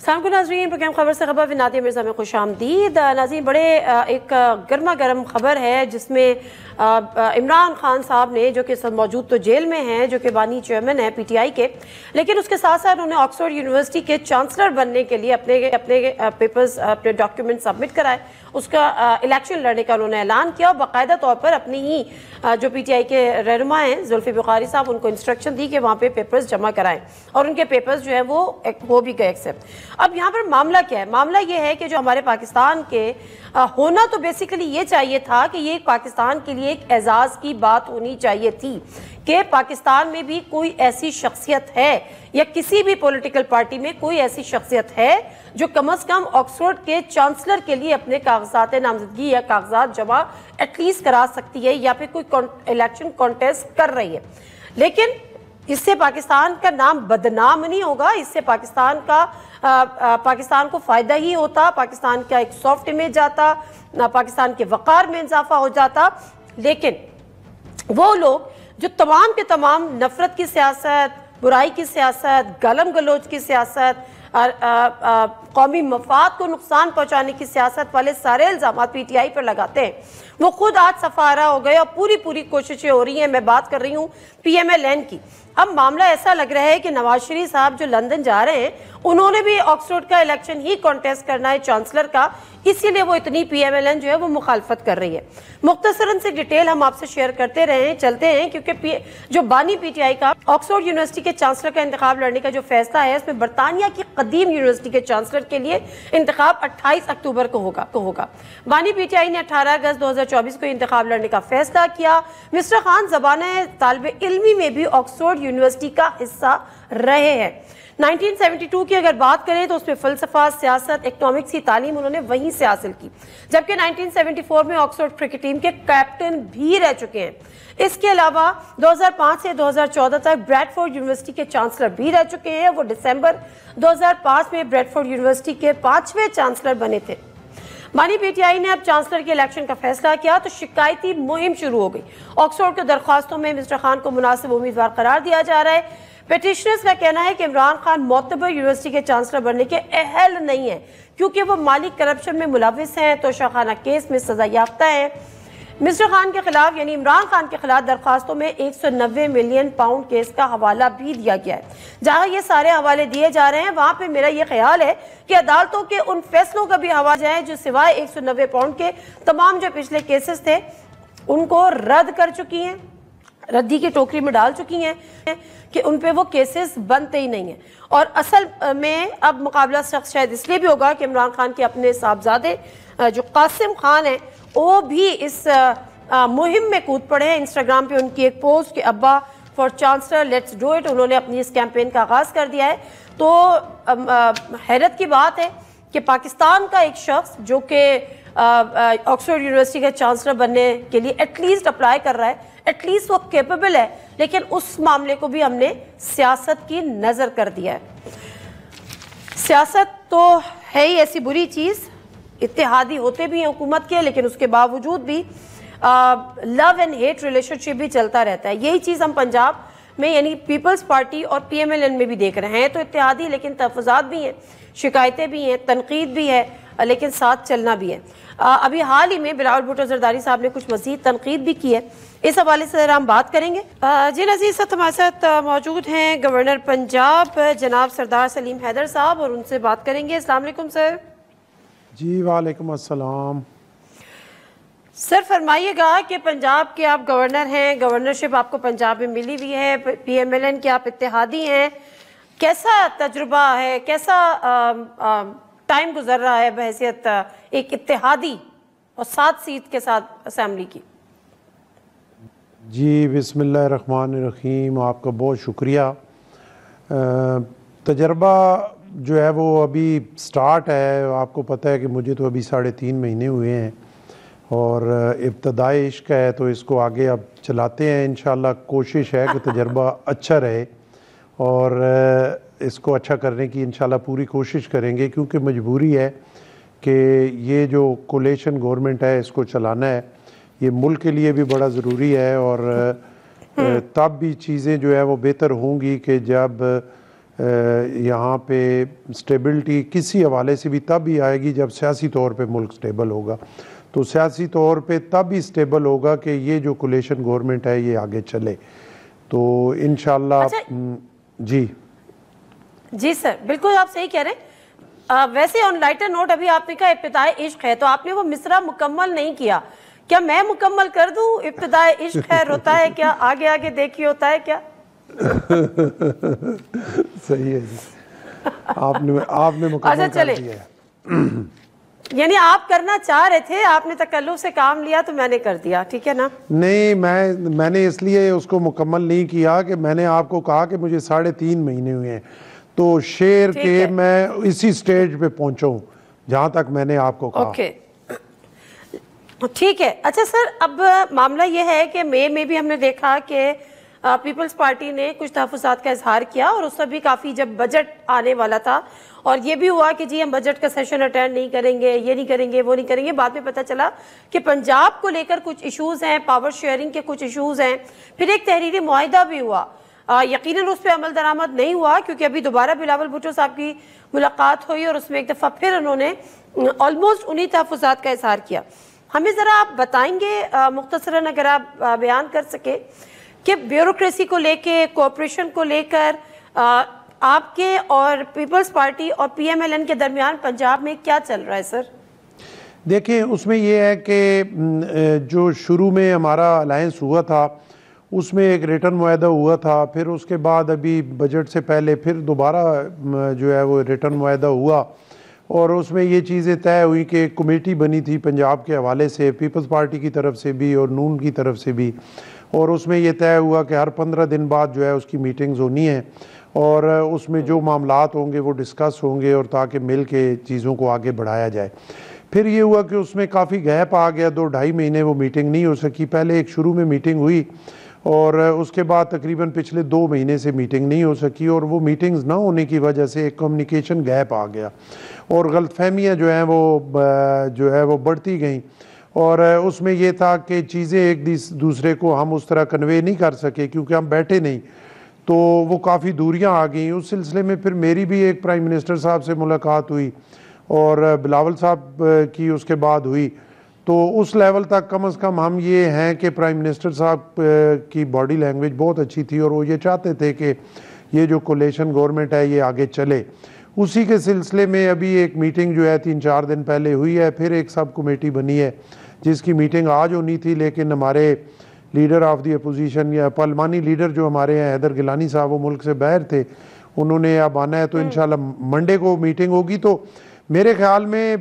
السلام علیکم ناظرین، پروگرام خبر سے خبر نادیہ مرزا میں خوش آمدید۔ ناظرین، بڑے ایک گرما گرم خبر ہے جس میں عمران خان صاحب نے، جو کہ موجود تو جیل میں ہیں، جو کہ بانی چیئرمین ہیں پی ٹی آئی کے، لیکن اس کے ساتھ ساتھ انہوں نے آکسفورڈ یونیورسٹی کے چانسلر بننے کے لیے اپنے پیپرز، اپنے ڈاکیومنٹ سبمٹ کرائے۔ اس کا الیکشن لڑنے کا انہوں نے اعلان کیا، اور باقاعدہ طور پر اپنی ہی جو پی ٹی آئی کے رہنما ہیں زلفی بخاری صاحب، ان کو انسٹرکشن دی کہ وہاں پہ پیپرز جمع کرائیں، اور ان کے پیپرز جو ہیں وہ ہو بھی گئے ایکسیپٹ۔ اب یہاں پر معاملہ کیا ہے؟ معاملہ یہ ہے کہ جو ہمارے پاکستان کے ہونا تو بیسیکلی یہ چاہیے تھا کہ یہ پاکستان کے لیے ایک اعزاز کی بات ہونی چاہیے تھی کہ پاکستان میں بھی کوئی ایسی شخصیت ہے، یا کسی بھی پولیٹیکل پارٹی میں کوئی ایسی شخصیت ہے جو کم از کم آکسفورڈ کے چانسلر کے لیے اپنے کاغذات نامزدگی یا کاغذات جمع ایٹ لیسٹ کرا سکتی ہے، یا پھر کوئی الیکشن کانٹیسٹ کر رہی ہے۔ لیکن اس سے پاکستان کا نام بدنام نہیں ہوگا، اس سے پاکستان کو فائدہ ہی ہوتا، پاکستان کا ایک سافٹ امیج آتا، پاکستان کے وقار میں اضافہ ہو جاتا۔ لیکن وہ لوگ جو تمام کے تمام نفرت کی سیاست، برائی کی سیاست، گالم گلوچ کی سیاست، قومی مفاد کو نقصان پہنچانے کی سیاست والے سارے الزامات پی ٹی آئی پر لگاتے ہیں، وہ خود آج سفارہ ہو گئے، اور پوری کوششیں ہو رہی ہیں۔ میں بات کر رہی ہوں پی ایم ایل این کی۔ اب معاملہ ایسا لگ رہا ہے کہ نواز شریف صاحب جو لندن جا رہے ہیں، انہوں نے بھی آکسفورڈ کا الیکشن ہی کانٹیسٹ کرنا ہے چانسلر کا، اسی لیے وہ اتنی پی ایم ایل این جو ہے وہ مخالفت کر رہی ہے۔ مختصراً سے ڈیٹیل ہم آپ سے شیئر کرتے رہے ہیں، چلتے ہیں، کیونکہ جو بانی پی ٹی آئی کا آکسفورڈ یونیورسٹی کے چانسلر کا انتخاب لڑنے کا جو فیصلہ ہے، اس میں برطانیہ کی قدیم یونیورسٹی کے چانسلر کے لیے انتخاب 28 اکتوبر کو ہوگا۔ بانی پی ٹی آئی نے 18 اگست 2024 کو انتخاب لڑنے کا فیصلہ کیا۔ مسٹر خان زبانہ طالب علمی میں بھی آکسفورڈ یونیورسٹی کا حصہ رہے ہیں۔ 1972 کی اگر بات کریں تو اس میں فلسفہ، سیاست، اکنامکس کی تعلیم انہوں نے وہیں سے حاصل کی، جبکہ 1974 میں آکسفورڈ کرکٹ ٹیم کے کیپٹن بھی رہ چکے ہیں۔ اس کے علاوہ 2005 سے 2014 تک بریڈفورڈ یونیورسٹی کے چانسلر بھی رہ چکے ہیں۔ وہ دسمبر 2005 میں بریڈفورڈ یونیورسٹی کے 5ویں چانسلر بنے تھے۔ بانی پی ٹی آئی نے اب چانسلر کے الیکشن کا فیصلہ کیا تو شکایتی مہم شروع ہو گئی۔ آکسفورڈ کے درخواستوں میں مسٹر خان کو مناسب امیدوار قرار دیا جا رہا ہے۔ پیٹیشنرز کا کہنا ہے کہ عمران خان معتبر یونیورسٹی کے چانسلر بننے کے اہل نہیں ہیں، کیونکہ وہ مالی کرپشن میں ملوث ہیں، توشہ خانہ کیس میں سزا یافتہ ہیں۔ مسٹر خان کے خلاف، یعنی عمران خان کے خلاف درخواستوں میں 190 ملین پاؤنڈ کیس کا حوالہ بھی دیا گیا ہے۔ جہاں یہ سارے حوالے دیے جا رہے ہیں، وہاں پہ میرا یہ خیال ہے کہ عدالتوں کے ان فیصلوں کا بھی حوالہ جائے جو سوائے 190 پاؤنڈ کے تمام جو پچھلے کیسز تھے ان کو رد کر چکی ہیں، ردی کی ٹوکری میں ڈال چکی ہیں، کہ ان پہ وہ کیسز بنتے ہی نہیں ہیں۔ اور اصل میں اب مقابلہ سخت شاید اس لیے بھی ہوگا کہ عمران خان کے اپنے صاحبزادے جو قاسم خان ہیں، وہ بھی اس مہم میں کود پڑے ہیں۔ انسٹاگرام پہ ان کی ایک پوسٹ کہ ابا for chancellor let's do it, انہوں نے اپنی اس کیمپین کا آغاز کر دیا ہے۔ تو حیرت کی بات ہے کہ پاکستان کا ایک شخص جو کہ آکسفورڈ یونیورسٹی کا چانسلر بننے کے لیے ایٹ لیسٹ اپلائی کر رہا ہے، ایٹ لیسٹ وہ کیپیبل ہے، لیکن اس معاملے کو بھی ہم نے سیاست کی نظر کر دیا ہے۔ سیاست تو ہے ہی ایسی بری چیز، اتحادی ہوتے بھی ہیں حکومت کے، لیکن اس کے باوجود بھی لو اینڈ ہیٹ ریلیشن شپ بھی چلتا رہتا ہے۔ یہی چیز ہم پنجاب میں یعنی پیپلز پارٹی اور پی ایم ایل این میں بھی دیکھ رہے ہیں۔ تو اتحادی لیکن تحفظات بھی ہیں، شکایتیں بھی ہیں، تنقید بھی ہے، لیکن ساتھ چلنا بھی ہے۔ ابھی حال ہی میں بلاول بھٹو زرداری صاحب نے کچھ مزید تنقید بھی کی ہے، اس حوالے سے ہم بات کریں گے۔ جی عزیز، ہمارے ساتھ موجود ہیں گورنر پنجاب جناب سردار سلیم حیدر صاحب، اور ان سے بات کریں گے۔ السلام علیکم سر۔ جی وعلیکم السلام۔ سر فرمائیے گا کہ پنجاب کے آپ گورنر ہیں، گورنرشپ آپ کو پنجاب میں ملی ہوئی ہے، پی ایم ایل این کے آپ اتحادی ہیں، کیسا تجربہ ہے، کیسا ٹائم گزر رہا ہے بحیثیت ایک اتحادی اور 7 سیٹ کے ساتھ اسمبلی کی؟ جی بسم اللہ الرحمن الرحیم، آپ کا بہت شکریہ۔ تجربہ جو ہے وہ ابھی سٹارٹ ہے، آپ کو پتہ ہے کہ مجھے تو ابھی 3.5 مہینے ہوئے ہیں، اور ابتدائی عشق ہے تو اس کو آگے اب چلاتے ہیں انشاءاللہ۔ کوشش ہے کہ تجربہ اچھا رہے، اور اس کو اچھا کرنے کی انشاءاللہ پوری کوشش کریں گے، کیونکہ مجبوری ہے کہ یہ جو کولیشن گورنمنٹ ہے اس کو چلانا ہے، یہ ملک کے لیے بھی بڑا ضروری ہے، اور تب بھی چیزیں جو ہے وہ بہتر ہوں گی کہ جب یہاں پہ سٹیبلٹی کسی حوالے سے بھی تب ہی آئے گی جب سیاسی طور پہ ملک سٹیبل ہوگا. تو سیاسی طور پہ تب ہی سٹیبل ہوگا کہ یہ جو کولیشن گورنمنٹ ہے یہ آگے چلے. تو انشاءاللہ جی سر بالکل آپ صحیح کہہ رہے ہیں. ویسے آن لائٹر نوٹ ابھی آپ نے کہا ابتدائے عشق ہے، تو آپ نے وہ مصرع مکمل نہیں کیا، کیا میں مکمل کر دوں؟ ابتدائے عشق خیر ہوتا ہے کیا؟ آگے آگے دیکھیے ہوتا ہے کیا؟ صحیح ہے جی، آپ نے مکمل کر دیا ہے. یعنی آپ کرنا چاہ رہے تھے، آپ نے تکلف سے کام لیا تو میں نے کر دیا، ٹھیک ہے نا؟ نہیں، میں نے اس لیے اس کو مکمل نہیں کیا کہ میں نے آپ کو کہا کہ مجھے 3.5 مہینے ہوئے ہیں، تو شیر کے میں اسی سٹیج پہ پہنچا ہوں جہاں تک میں نے آپ کو کہا. اوکے ٹھیک ہے. اچھا سر، اب معاملہ یہ ہے کہ مئی میں بھی ہم نے دیکھا کہ پیپلز پارٹی نے کچھ تحفظات کا اظہار کیا، اور اس میں بھی کافی جب بجٹ آنے والا تھا اور یہ بھی ہوا کہ جی ہم بجٹ کا سیشن اٹینڈ نہیں کریں گے، یہ نہیں کریں گے، وہ نہیں کریں گے. بعد میں پتہ چلا کہ پنجاب کو لے کر کچھ ایشوز ہیں، پاور شیئرنگ کے کچھ ایشوز ہیں. پھر ایک تحریری معاہدہ بھی ہوا، یقیناً اس پہ عمل درآمد نہیں ہوا کیونکہ ابھی دوبارہ بلاول بھٹو صاحب کی ملاقات ہوئی اور اس میں ایک دفعہ پھر انہوں نے آلموسٹ انہی تحفظات کا اظہار کیا. ہمیں ذرا آپ بتائیں گے مختصراً اگر آپ بیان کر سکیں کہ بیوروکریسی کو لے کے، کوآپریشن کو لے کر آپ کے اور پیپلز پارٹی اور پی ایم ایل این کے درمیان پنجاب میں کیا چل رہا ہے سر؟ دیکھیں اس میں یہ ہے کہ جو شروع میں ہمارا الائنس ہوا تھا اس میں ایک ریٹن معاہدہ ہوا تھا، پھر اس کے بعد ابھی بجٹ سے پہلے پھر دوبارہ جو ہے وہ ریٹن معاہدہ ہوا، اور اس میں یہ چیزیں طے ہوئی کہ ایک کمیٹی بنی تھی پنجاب کے حوالے سے، پیپلز پارٹی کی طرف سے بھی اور نون کی طرف سے بھی، اور اس میں یہ طے ہوا کہ ہر 15 دن بعد جو ہے اس کی میٹنگز ہونی ہیں اور اس میں جو معاملات ہوں گے وہ ڈسکس ہوں گے، اور تاکہ مل کے چیزوں کو آگے بڑھایا جائے. پھر یہ ہوا کہ اس میں کافی گیپ آ گیا، 2-2.5 مہینے وہ میٹنگ نہیں ہو سکی. پہلے ایک شروع میں میٹنگ ہوئی اور اس کے بعد تقریباً پچھلے 2 مہینے سے میٹنگ نہیں ہو سکی، اور وہ میٹنگز نہ ہونے کی وجہ سے ایک کمیونیکیشن گیپ آ گیا اور غلط فہمیاں جو ہے وہ بڑھتی گئیں. اور اس میں یہ تھا کہ چیزیں ایک دوسرے کو ہم اس طرح کنوے نہیں کر سکے کیونکہ ہم بیٹھے نہیں، تو وہ کافی دوریاں آ گئیں. اس سلسلے میں پھر میری بھی ایک پرائم منسٹر صاحب سے ملاقات ہوئی اور بلاول صاحب کی اس کے بعد ہوئی. تو اس لیول تک کم از کم ہم یہ ہیں کہ پرائم منسٹر صاحب کی باڈی لینگویج بہت اچھی تھی اور وہ یہ چاہتے تھے کہ یہ جو کولیشن گورنمنٹ ہے یہ آگے چلے. اسی کے سلسلے میں ابھی ایک میٹنگ جو ہے 3-4 دن پہلے ہوئی ہے، پھر ایک سب کمیٹی بنی ہے جس کی میٹنگ آج ہونی تھی، لیکن ہمارے لیڈر آف دی اپوزیشن یا پارلیمانی لیڈر جو ہمارے ہیں حیدر گیلانی صاحب، وہ ملک سے باہر تھے، انہوں نے اب آنا ہے. تو انشاءاللہ منڈے کو میٹنگ ہوگی، تو میرے خیال میں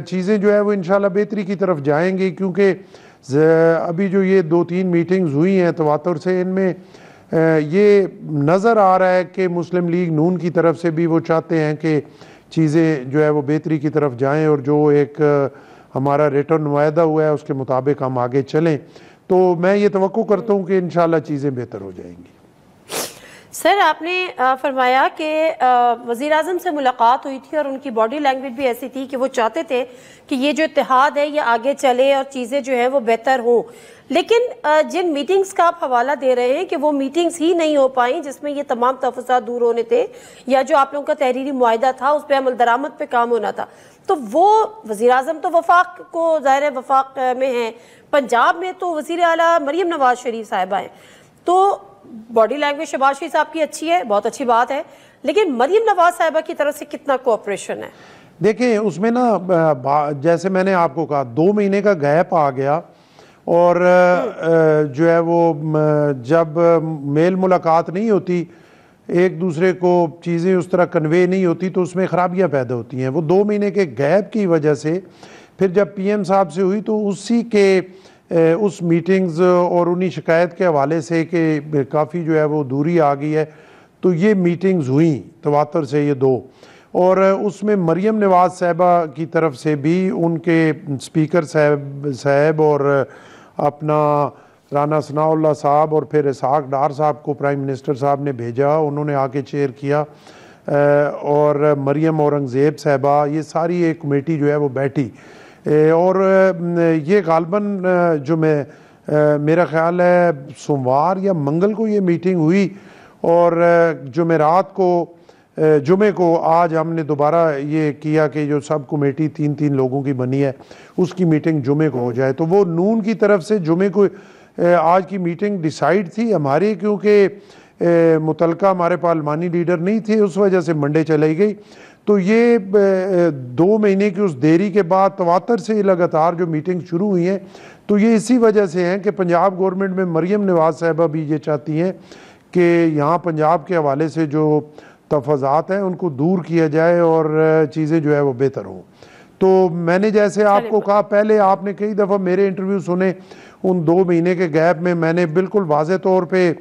چیزیں جو ہے وہ انشاءاللہ بہتری کی طرف جائیں گی، کیونکہ ابھی جو یہ 2-3 میٹنگز ہوئی ہیں تواتر سے، ان میں یہ نظر آ رہا ہے کہ مسلم لیگ نون کی طرف سے بھی وہ چاہتے ہیں کہ چیزیں جو ہے وہ بہتری کی طرف جائیں، اور جو ایک ہمارا ریٹن معاہدہ ہوا ہے اس کے مطابق ہم آگے چلیں. تو میں یہ توقع کرتا ہوں کہ انشاءاللہ چیزیں بہتر ہو جائیں گی. سر آپ نے فرمایا کہ وزیر اعظم سے ملاقات ہوئی تھی اور ان کی باڈی لینگویج بھی ایسی تھی کہ وہ چاہتے تھے کہ یہ جو اتحاد ہے یہ آگے چلے اور چیزیں جو ہیں وہ بہتر ہوں. لیکن جن میٹنگز کا آپ حوالہ دے رہے ہیں کہ وہ میٹنگز ہی نہیں ہو پائیں جس میں یہ تمام تحفظات دور ہونے تھے، یا جو آپ لوگوں کا تحریری معاہدہ تھا اس پہ عمل درآمد پہ کام ہونا تھا، تو وہ وزیر اعظم تو وفاق کو ظاہر وفاق میں ہیں، پنجاب میں تو وزیر اعلیٰ مریم نواز شریف صاحبہ ہیں. تو باڈی لینگویج شہباز شریف صاحب کی اچھی ہے، بہت اچھی بات ہے، لیکن مریم نواز صاحبہ کی طرف سے کتنا کوآپریشن ہے؟ دیکھیں اس میں نا جیسے میں نے آپ کو کہا 2 مہینے کا گیپ آ گیا، اور جو ہے وہ جب میل ملاقات نہیں ہوتی، ایک دوسرے کو چیزیں اس طرح کنوے نہیں ہوتی، تو اس میں خرابیاں پیدا ہوتی ہیں. وہ 2 مہینے کے گیپ کی وجہ سے پھر جب پی ایم صاحب سے ہوئی تو اسی کے اس میٹنگز اور انہی شکایت کے حوالے سے کہ کافی جو ہے وہ دوری آ گئی ہے، تو یہ میٹنگز ہوئیں تواتر سے یہ 2. اور اس میں مریم نواز صاحبہ کی طرف سے بھی ان کے اسپیکر صاحب اور اپنا رانا ثناء اللہ صاحب اور پھر اسحاق ڈار صاحب کو پرائم منسٹر صاحب نے بھیجا، انہوں نے آ کے چیئر کیا، اور مریم اورنگزیب صاحبہ، یہ ساری ایک کمیٹی جو ہے وہ بیٹھی. اور یہ غالباً جو میرا خیال ہے سوموار یا منگل کو یہ میٹنگ ہوئی، اور جمعرات کو جمعے کو آج ہم نے دوبارہ یہ کیا کہ جو سب کمیٹی 3 لوگوں کی بنی ہے اس کی میٹنگ جمعے کو ہو جائے. تو وہ نون کی طرف سے جمعے کو آج کی میٹنگ ڈیسائیڈ تھی ہماری, کیونکہ متعلقہ ہمارے پارلیمانی لیڈر نہیں تھے, اس وجہ سے منڈے چلائی گئی. تو یہ 2 مہینے کی اس دیری کے بعد تواتر سے لگاتار جو میٹنگ شروع ہوئی ہیں, تو یہ اسی وجہ سے ہیں کہ پنجاب گورنمنٹ میں مریم نواز صاحبہ بھی یہ چاہتی ہیں کہ یہاں پنجاب کے حوالے سے جو تفاضات ہیں ان کو دور کیا جائے اور چیزیں جو ہے وہ بہتر ہوں. تو میں نے جیسے آپ کو کہا, پہلے آپ نے کئی دفعہ میرے انٹرویو سنے, ان 2 مہینے کے گیپ میں نے بالکل واضح طور پہ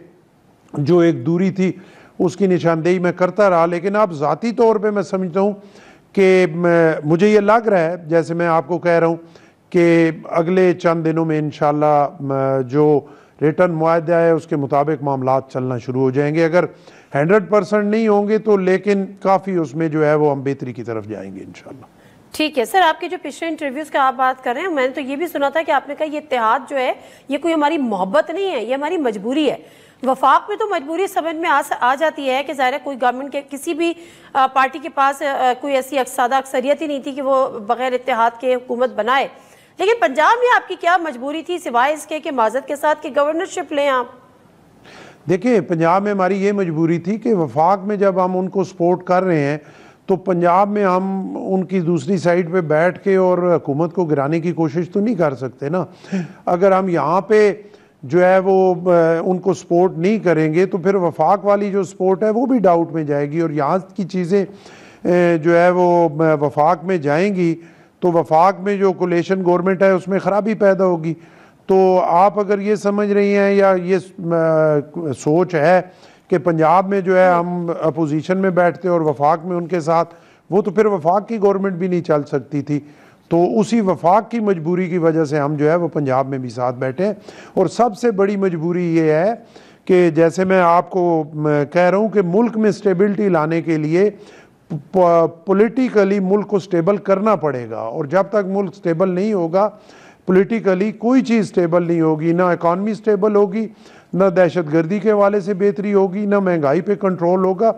جو ایک دوری تھی اس کی نشاندہی میں کرتا رہا. لیکن اب ذاتی طور پہ میں سمجھتا ہوں کہ مجھے یہ لگ رہا ہے, جیسے میں آپ کو کہہ رہا ہوں, کہ اگلے چند دنوں میں انشاءاللہ جو ریٹرن معاہدہ ہے اس کے مطابق معاملات چلنا شروع ہو جائیں گے. اگر 100% نہیں ہوں گے تو لیکن کافی اس میں جو ہے وہ ہم بہتری کی طرف جائیں گے انشاءاللہ. ٹھیک ہے سر, آپ کے جو پچھلے انٹرویوز کا آپ بات کر رہے ہیں, میں نے تو یہ بھی سنا تھا کہ آپ نے کہا یہ اتحاد جو ہے یہ کوئی ہماری محبت نہیں ہے, یہ ہماری مجبوری ہے. وفاق میں تو مجبوری سمجھ میں آ جاتی ہے کہ ظاہر ہے کوئی گورنمنٹ کے کسی بھی پارٹی کے پاس کوئی ایسی سادہ اکثریت ہی نہیں تھی کہ وہ بغیر اتحاد کے حکومت بنائے. لیکن پنجاب میں آپ کی کیا مجبوری تھی سوائے اس کے کہ معذرت کے ساتھ کہ گورنرشپ لیں آپ؟ دیکھیں, پنجاب میں ہماری یہ مجبوری تھی کہ وفاق میں جب ہم ان کو سپورٹ کر رہے ہیں تو پنجاب میں ہم ان کی دوسری سائیڈ پہ بیٹھ کے اور حکومت کو گرانے کی کوشش تو نہیں کر سکتے نا. اگر ہم یہاں پہ جو ہے وہ ان کو سپورٹ نہیں کریں گے تو پھر وفاق والی جو سپورٹ ہے وہ بھی ڈاؤٹ میں جائے گی, اور یہاں کی چیزیں جو ہے وہ وفاق میں جائیں گی تو وفاق میں جو کولیشن گورنمنٹ ہے اس میں خرابی پیدا ہوگی. تو آپ اگر یہ سمجھ رہی ہیں یا یہ سوچ ہے کہ پنجاب میں جو ہے ہم اپوزیشن میں بیٹھتے اور وفاق میں ان کے ساتھ, وہ تو پھر وفاق کی گورنمنٹ بھی نہیں چل سکتی تھی. تو اسی وفاق کی مجبوری کی وجہ سے ہم جو ہے وہ پنجاب میں بھی ساتھ بیٹھے ہیں. اور سب سے بڑی مجبوری یہ ہے کہ جیسے میں آپ کو کہہ رہا ہوں کہ ملک میں سٹیبلٹی لانے کے لیے پولیٹیکلی ملک کو سٹیبل کرنا پڑے گا, اور جب تک ملک سٹیبل نہیں ہوگا پولیٹیکلی کوئی چیز سٹیبل نہیں ہوگی, نہ اکانومی سٹیبل ہوگی, نہ دہشت گردی کے حوالے سے بہتری ہوگی, نہ مہنگائی پہ کنٹرول ہوگا.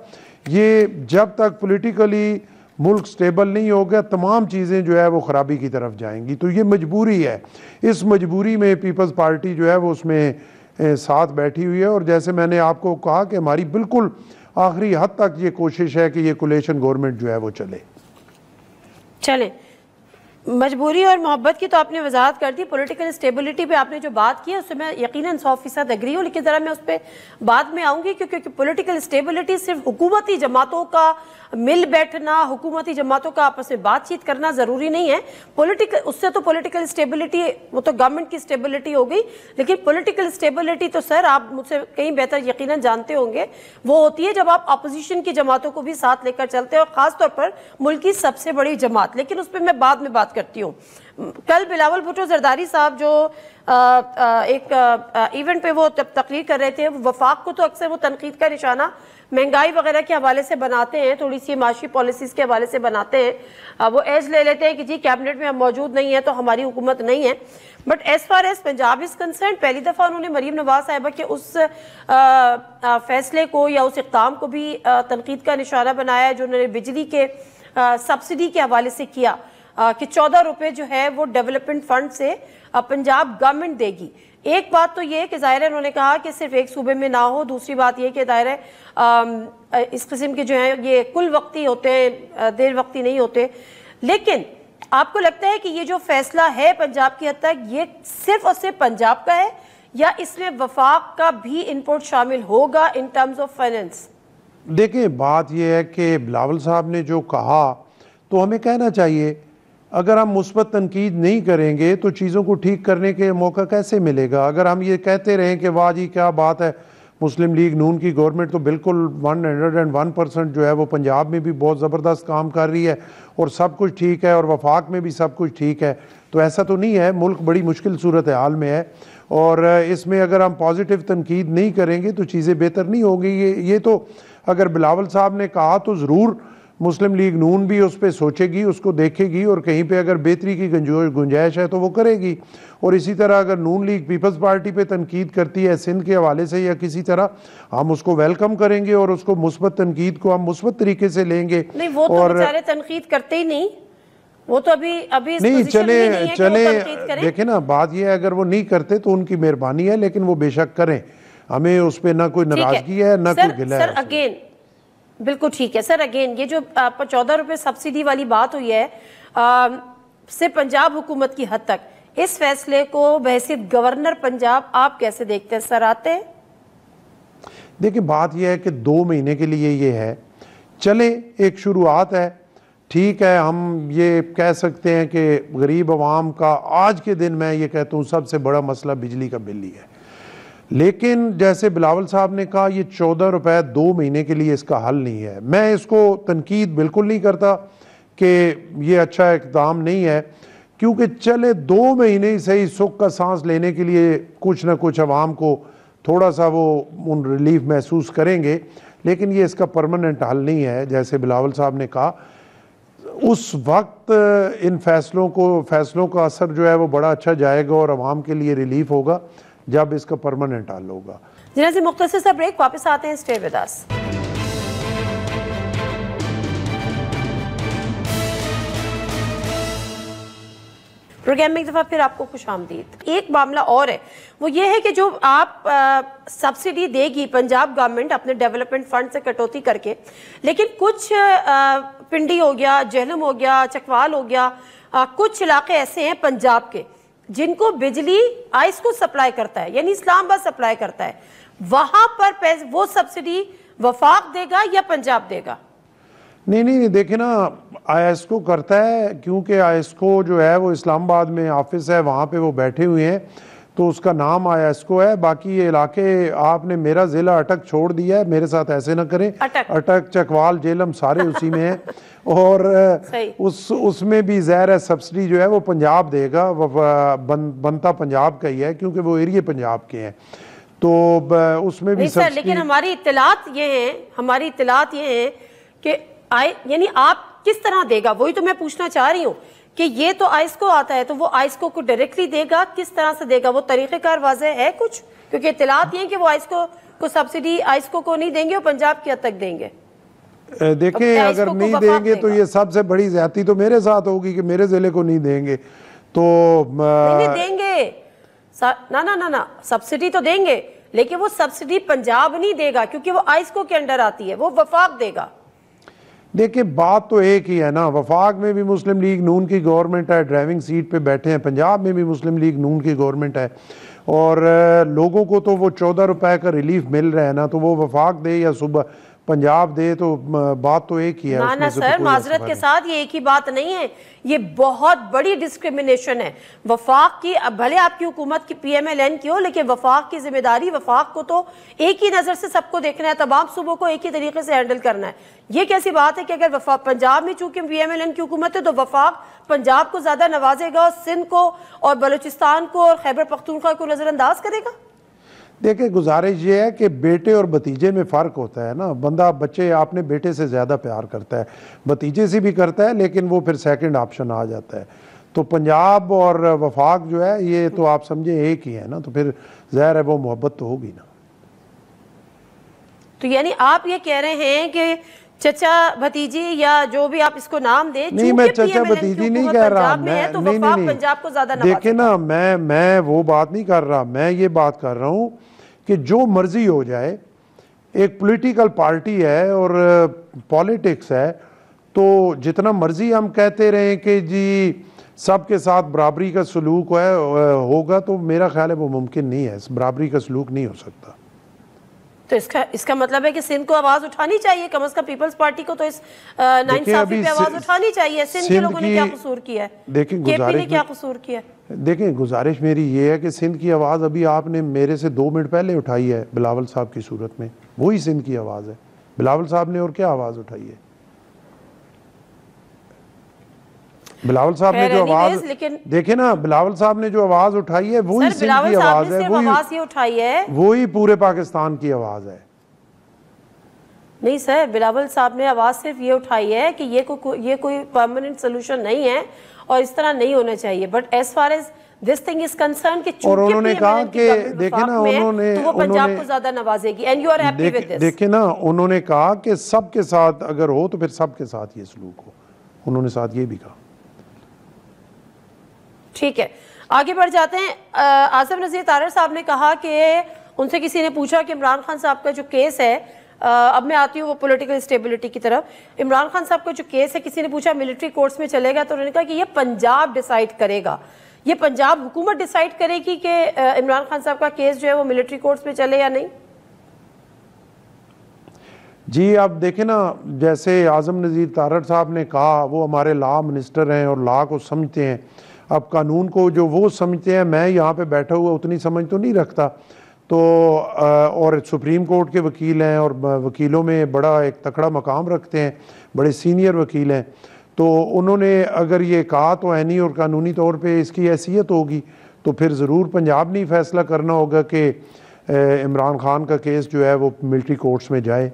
یہ جب تک پولیٹیکلی ملک سٹیبل نہیں ہوگا تمام چیزیں جو ہے وہ خرابی کی طرف جائیں گی. تو یہ مجبوری ہے, اس مجبوری میں پیپلز پارٹی جو ہے وہ اس میں ساتھ بیٹھی ہوئی ہے. اور جیسے میں نے آپ کو کہا کہ ہماری بالکل آخری حد تک یہ کوشش ہے کہ یہ کولیشن گورنمنٹ جو ہے وہ چلے. مجبوری اور محبت کی تو آپ نے وضاحت کر دی. پولیٹیکل اسٹیبلٹی پہ آپ نے جو بات کی ہے اس سے میں یقیناً 100% ایگری ہوں, لیکن ذرا میں اس پہ بعد میں آؤں گی, کیونکہ پولیٹیکل اسٹیبلٹی صرف حکومتی جماعتوں کا مل بیٹھنا, حکومتی جماعتوں کا آپس میں بات چیت کرنا ضروری نہیں ہے. اس سے تو پولیٹیکل اسٹیبلٹی وہ تو گورنمنٹ کی اسٹیبلٹی ہو گئی, لیکن پولیٹیکل اسٹیبلٹی تو سر آپ مجھ سے کہیں بہتر یقیناً جانتے ہوں گے وہ ہوتی ہے جب آپ اپوزیشن کی جماعتوں کو بھی ساتھ لے کر چلتے ہیں, اور خاص طور پر ملک کی سب سے بڑی جماعت. لیکن اس پہ میں بعد میں بات کرتی ہوں. کل بلاول بھٹو زرداری صاحب جو ایک ایونٹ پہ وہ تقریر کر رہے تھے, وفاق کو تو اکثر وہ تنقید کا نشانہ مہنگائی وغیرہ کے حوالے سے بناتے ہیں, تھوڑی سی معاشی پالیسیز کے حوالے سے بناتے ہیں. وہ ایج لے لیتے ہیں کہ جی کیبنٹ میں ہم موجود نہیں ہیں تو ہماری حکومت نہیں ہے. But as far as Punjab is concern, پہلی دفعہ انہوں نے مریم نواز صاحبہ کے اس فیصلے کو یا اس اقدام کو بھی تنقید کا نشانہ بنایا جو انہوں نے بجلی کے سبسڈی کے حوالے سے کیا کہ 14 روپے جو ہے وہ ڈیولپمنٹ فنڈ سے پنجاب گورنمنٹ دے گی. ایک بات تو یہ کہ ظاہر ہے انہوں نے کہا کہ صرف ایک صوبے میں نہ ہو, دوسری بات یہ کہ ظاہر ہے اس قسم کے جو ہیں یہ کل وقتی ہوتے ہیں, دیر وقتی نہیں ہوتے. لیکن آپ کو لگتا ہے کہ یہ جو فیصلہ ہے پنجاب کی حد تک یہ صرف اور صرف پنجاب کا ہے یا اس میں وفاق کا بھی انپوٹ شامل ہوگا ان ٹرمز آف فائننس؟ دیکھیں بات یہ ہے کہ بلاول صاحب نے جو کہا تو ہمیں کہنا چاہیے. اگر ہم مثبت تنقید نہیں کریں گے تو چیزوں کو ٹھیک کرنے کے موقع کیسے ملے گا؟ اگر ہم یہ کہتے رہیں کہ واہ جی کیا بات ہے, مسلم لیگ نون کی گورنمنٹ تو بالکل 101% جو ہے وہ پنجاب میں بھی بہت زبردست کام کر رہی ہے اور سب کچھ ٹھیک ہے اور وفاق میں بھی سب کچھ ٹھیک ہے, تو ایسا تو نہیں ہے. ملک بڑی مشکل صورتحال میں ہے اور اس میں اگر ہم پازیٹیو تنقید نہیں کریں گے تو چیزیں بہتر نہیں ہوں گی. یہ تو اگر بلاول صاحب نے کہا تو ضرور مسلم لیگ نون بھی اس پہ سوچے گی، اس کو دیکھے گی، اور کہیں پہ اگر بہتری کی گنجائش ہے تو وہ کرے گی. اور اسی طرح اگر نون لیگ پیپلز پارٹی پہ تنقید کرتی ہے سندھ کے حوالے سے یا کسی طرح، ہم اس کو ویلکم کریں گے اور اس کو مثبت تنقید کو ہم مثبت طریقے سے لیں گے. نہیں وہ تو بیچارے تنقید کرتے ہی نہیں، وہ تو ابھی اس نہیں پوزیشن میں نہیں ہے کہ وہ تنقید کریں. دیکھیں نا، بات یہ ہے اگر وہ نہیں کرتے تو ان کی مہربانی ہے، لیکن وہ بے شک کریں. ہمیں اس پہ نہ کوئی ناراضگی ہے نہ کوئی گلہ ہے. سر اگین بالکل ٹھیک ہے سر. اگین یہ جو 14 روپے سبسڈی والی بات ہوئی ہے سے پنجاب حکومت کی حد تک، اس فیصلے کو بحیثیت گورنر پنجاب آپ کیسے دیکھتے ہیں سر؟ آتے ہیں دیکھیں بات یہ ہے کہ 2 مہینے کے لیے یہ ہے، چلے ایک شروعات ہے، ٹھیک ہے. ہم یہ کہہ سکتے ہیں کہ غریب عوام کا آج کے دن میں یہ کہتا ہوں سب سے بڑا مسئلہ بجلی کا بل ہی ہے. لیکن جیسے بلاول صاحب نے کہا یہ 14 روپے 2 مہینے کے لیے اس کا حل نہیں ہے. میں اس کو تنقید بالکل نہیں کرتا کہ یہ اچھا اقدام نہیں ہے، کیونکہ چلے 2 مہینے ہی صحیح سکھ کا سانس لینے کے لیے کچھ نہ کچھ عوام کو تھوڑا سا وہ ریلیف محسوس کریں گے، لیکن یہ اس کا پرماننٹ حل نہیں ہے. جیسے بلاول صاحب نے کہا اس وقت ان فیصلوں کا اثر جو ہے وہ بڑا اچھا جائے گا اور عوام کے لیے ریلیف ہوگا جب اس کا پرماننٹ حل ہوگا. جناب جی مختصر سا بریک، واپس آتے ہیں. Stay with us. پروگرام میں ایک دفعہ پھر آپ کو خوش آمدید. ایک معاملہ اور ہے، وہ یہ ہے کہ جو آپ سبسڈی دے گی پنجاب گورنمنٹ اپنے ڈیولپمنٹ فنڈ سے کٹوتی کر کے، لیکن کچھ پنڈی ہو گیا، جہلم ہو گیا، چکوال ہو گیا، کچھ علاقے ایسے ہیں پنجاب کے جن کو بجلی آئس کو سپلائی کرتا ہے، یعنی اسلام آباد سپلائی کرتا ہے، وہاں پر وہ سبسڈی وفاق دے گا یا پنجاب دے گا؟ نہیں دیکھیں نا، آئس کو کرتا ہے کیونکہ آئس کو جو ہے وہ اسلام آباد میں آفس ہے، وہاں پہ وہ بیٹھے ہوئے ہیں تو اس کا نام آئس کو ہے. باقی یہ علاقے آپ نے میرا ضلع اٹک چھوڑ دیا ہے، میرے ساتھ ایسے نہ کریں. اٹک، چکوال، جیلم سارے اسی میں ہیں اور اس میں بھی ظاہر ہے سبسڈی جو ہے وہ پنجاب دے گا، بنتا پنجاب کا ہی ہے کیونکہ وہ ایریے پنجاب کے ہیں. تو اس میں بھی سبسڈی، لیکن ہماری اطلاعات یہ ہیں کہ یعنی آپ کس طرح دے گا، وہی تو میں پوچھنا چاہ رہی ہوں کہ یہ تو آئس کو آتا ہے تو وہ آئس کو ڈائریکٹلی دے گا، کس طرح سے دے گا؟ وہ طریقہ کار واضح ہے کچھ؟ کیونکہ اطلاعات یہ ہیں کہ وہ آئس کو سبسڈی آئس کو نہیں دیں گے، وہ پنجاب کی حد تک دیں گے. دیکھیں اگر نہیں دیں گے تو یہ سب سے بڑی زیادتی تو میرے ساتھ ہوگی کہ میرے ضلع کو نہیں دیں گے. تو نہیں دیں گے، نہ سبسڈی تو دیں گے، لیکن وہ سبسڈی پنجاب نہیں دے گا کیونکہ وہ آئس کو کے انڈر آتی ہے، وہ وفاق دے گا. دیکھیں بات تو ایک ہی ہے نا، وفاق میں بھی مسلم لیگ نون کی گورنمنٹ ہے، ڈرائیونگ سیٹ پہ بیٹھے ہیں، پنجاب میں بھی مسلم لیگ نون کی گورنمنٹ ہے، اور لوگوں کو تو وہ 14 روپے کا ریلیف مل رہا ہے نا، تو وہ وفاق دے یا صبح پنجاب دے تو بات تو ایک ہی ہے. نہ سر، معذرت کے ساتھ یہ ایک ہی بات نہیں ہے، یہ بہت بڑی ڈسکریمنیشن ہے. وفاق کی، بھلے آپ کی حکومت کی پی ایم ایل این کی ہو، لیکن وفاق کی ذمہ داری، وفاق کو تو ایک ہی نظر سے سب کو دیکھنا ہے، تمام صوبوں کو ایک ہی طریقے سے ہینڈل کرنا ہے. یہ کیسی بات ہے کہ اگر پنجاب میں چونکہ پی ایم ایل این کی حکومت ہے تو وفاق پنجاب کو زیادہ نوازے گا اور سندھ کو اور بلوچستان کو اور خیبر پختونخوا کو نظر انداز کرے گا؟ دیکھیں گزارش یہ ہے کہ بیٹے اور بھتیجے میں فرق ہوتا ہے نا. بندہ بچے اپنے بیٹے سے زیادہ پیار کرتا ہے، بھتیجے سے بھی کرتا ہے، لیکن وہ پھر سیکنڈ آپشن آ جاتا ہے. تو پنجاب اور وفاق جو ہے یہ تو آپ سمجھیں ایک ہی ہے نا، تو پھر ظاہر ہے وہ محبت تو ہوگی نا. تو یعنی آپ یہ کہہ رہے ہیں کہ چچا بھتیجی یا جو بھی آپ اس کو نام دیں، نہیں میں چچا بھتیجی نہیں کہہ رہا، نہیں دیکھیں نا میں وہ بات نہیں کر رہا، میں یہ بات کر رہا ہوں کہ جو مرضی ہو جائے، ایک پولیٹیکل پارٹی ہے اور پالیٹکس ہے، تو جتنا مرضی ہم کہتے رہیں کہ جی سب کے ساتھ برابری کا سلوک ہوگا، تو میرا خیال ہے وہ ممکن نہیں ہے، برابری کا سلوک نہیں ہو سکتا. تو اس کا مطلب ہے کہ سندھ کو آواز اٹھانی چاہیے، کم از کم پیپلز پارٹی کو تو اس ناانصافی پہ آواز اٹھانی چاہیے. سندھ کے لوگوں نے کیا قصور کیا ہے؟ کے پی نے کیا قصور کیا ہے؟ دیکھیں گزارش میری یہ ہے کہ سندھ کی آواز ابھی آپ نے میرے سے 2 منٹ پہلے اٹھائی ہے بلاول صاحب کی صورت میں، وہی سندھ کی آواز ہے. بلاول صاحب نے اور کیا آواز اٹھائی ہے؟ بلاول صاحب نے جو آواز، دیکھیں نا بلاول صاحب نے جو آواز اٹھائی ہے وہی سندھ کی آواز ہے، وہی پورے پاکستان کی آواز ہے. نہیں سر، بلاول صاحب نے آواز صرف یہ اٹھائی ہے کہ یہ کوئی پرماننٹ سولوشن نہیں ہے اور اس طرح نہیں ہونا چاہیے، but as far as this thing is concern کہ اور انہوں نے کہا کہ دیکھیں نا تو وہ پنجاب کو زیادہ نوازے گی، and you are happy with this. دیکھیں نا انہوں نے کہا کہ سب کے ساتھ اگر ہو تو پھر سب کے ساتھ یہ سلوک ہو، انہوں نے ساتھ یہ بھی کہا. ٹھیک ہے، آگے بڑھ جاتے ہیں. آصف نذیر تارڑ صاحب نے کہا کہ ان سے کسی نے پوچھا کہ عمران خان صاحب کا جو کیس ہے، اب میں آتی ہوں وہ پولیٹیکل اسٹیبلٹی کی طرف، عمران خان صاحب کا جو کیس ہے کسی نے پوچھا ملٹری کورٹس میں چلے گا، تو انہوں نے کہا کہ یہ پنجاب ڈیسائیڈ کرے گا، یہ پنجاب حکومت ڈیسائیڈ کرے گی کہ عمران خان صاحب کا کیس جو ہے وہ ملٹری کورٹس میں چلے یا نہیں. جی اب دیکھیں نا، جیسے اعظم نذیر تارڑ صاحب نے کہا وہ ہمارے لا منسٹر ہیں اور لا کو سمجھتے ہیں. اب قانون کو جو وہ سمجھتے ہیں، میں یہاں پہ بیٹھا ہوا اتنی سمجھ تو نہیں رکھتا، تو اور سپریم کورٹ کے وکیل ہیں اور وکیلوں میں بڑا ایک تکڑا مقام رکھتے ہیں، بڑے سینئر وکیل ہیں، تو انہوں نے اگر یہ کہا تو عینی اور قانونی طور پہ اس کی حیثیت ہوگی، تو پھر ضرور پنجاب نہیں فیصلہ کرنا ہوگا کہ عمران خان کا کیس جو ہے وہ ملٹری کورٹس میں جائے.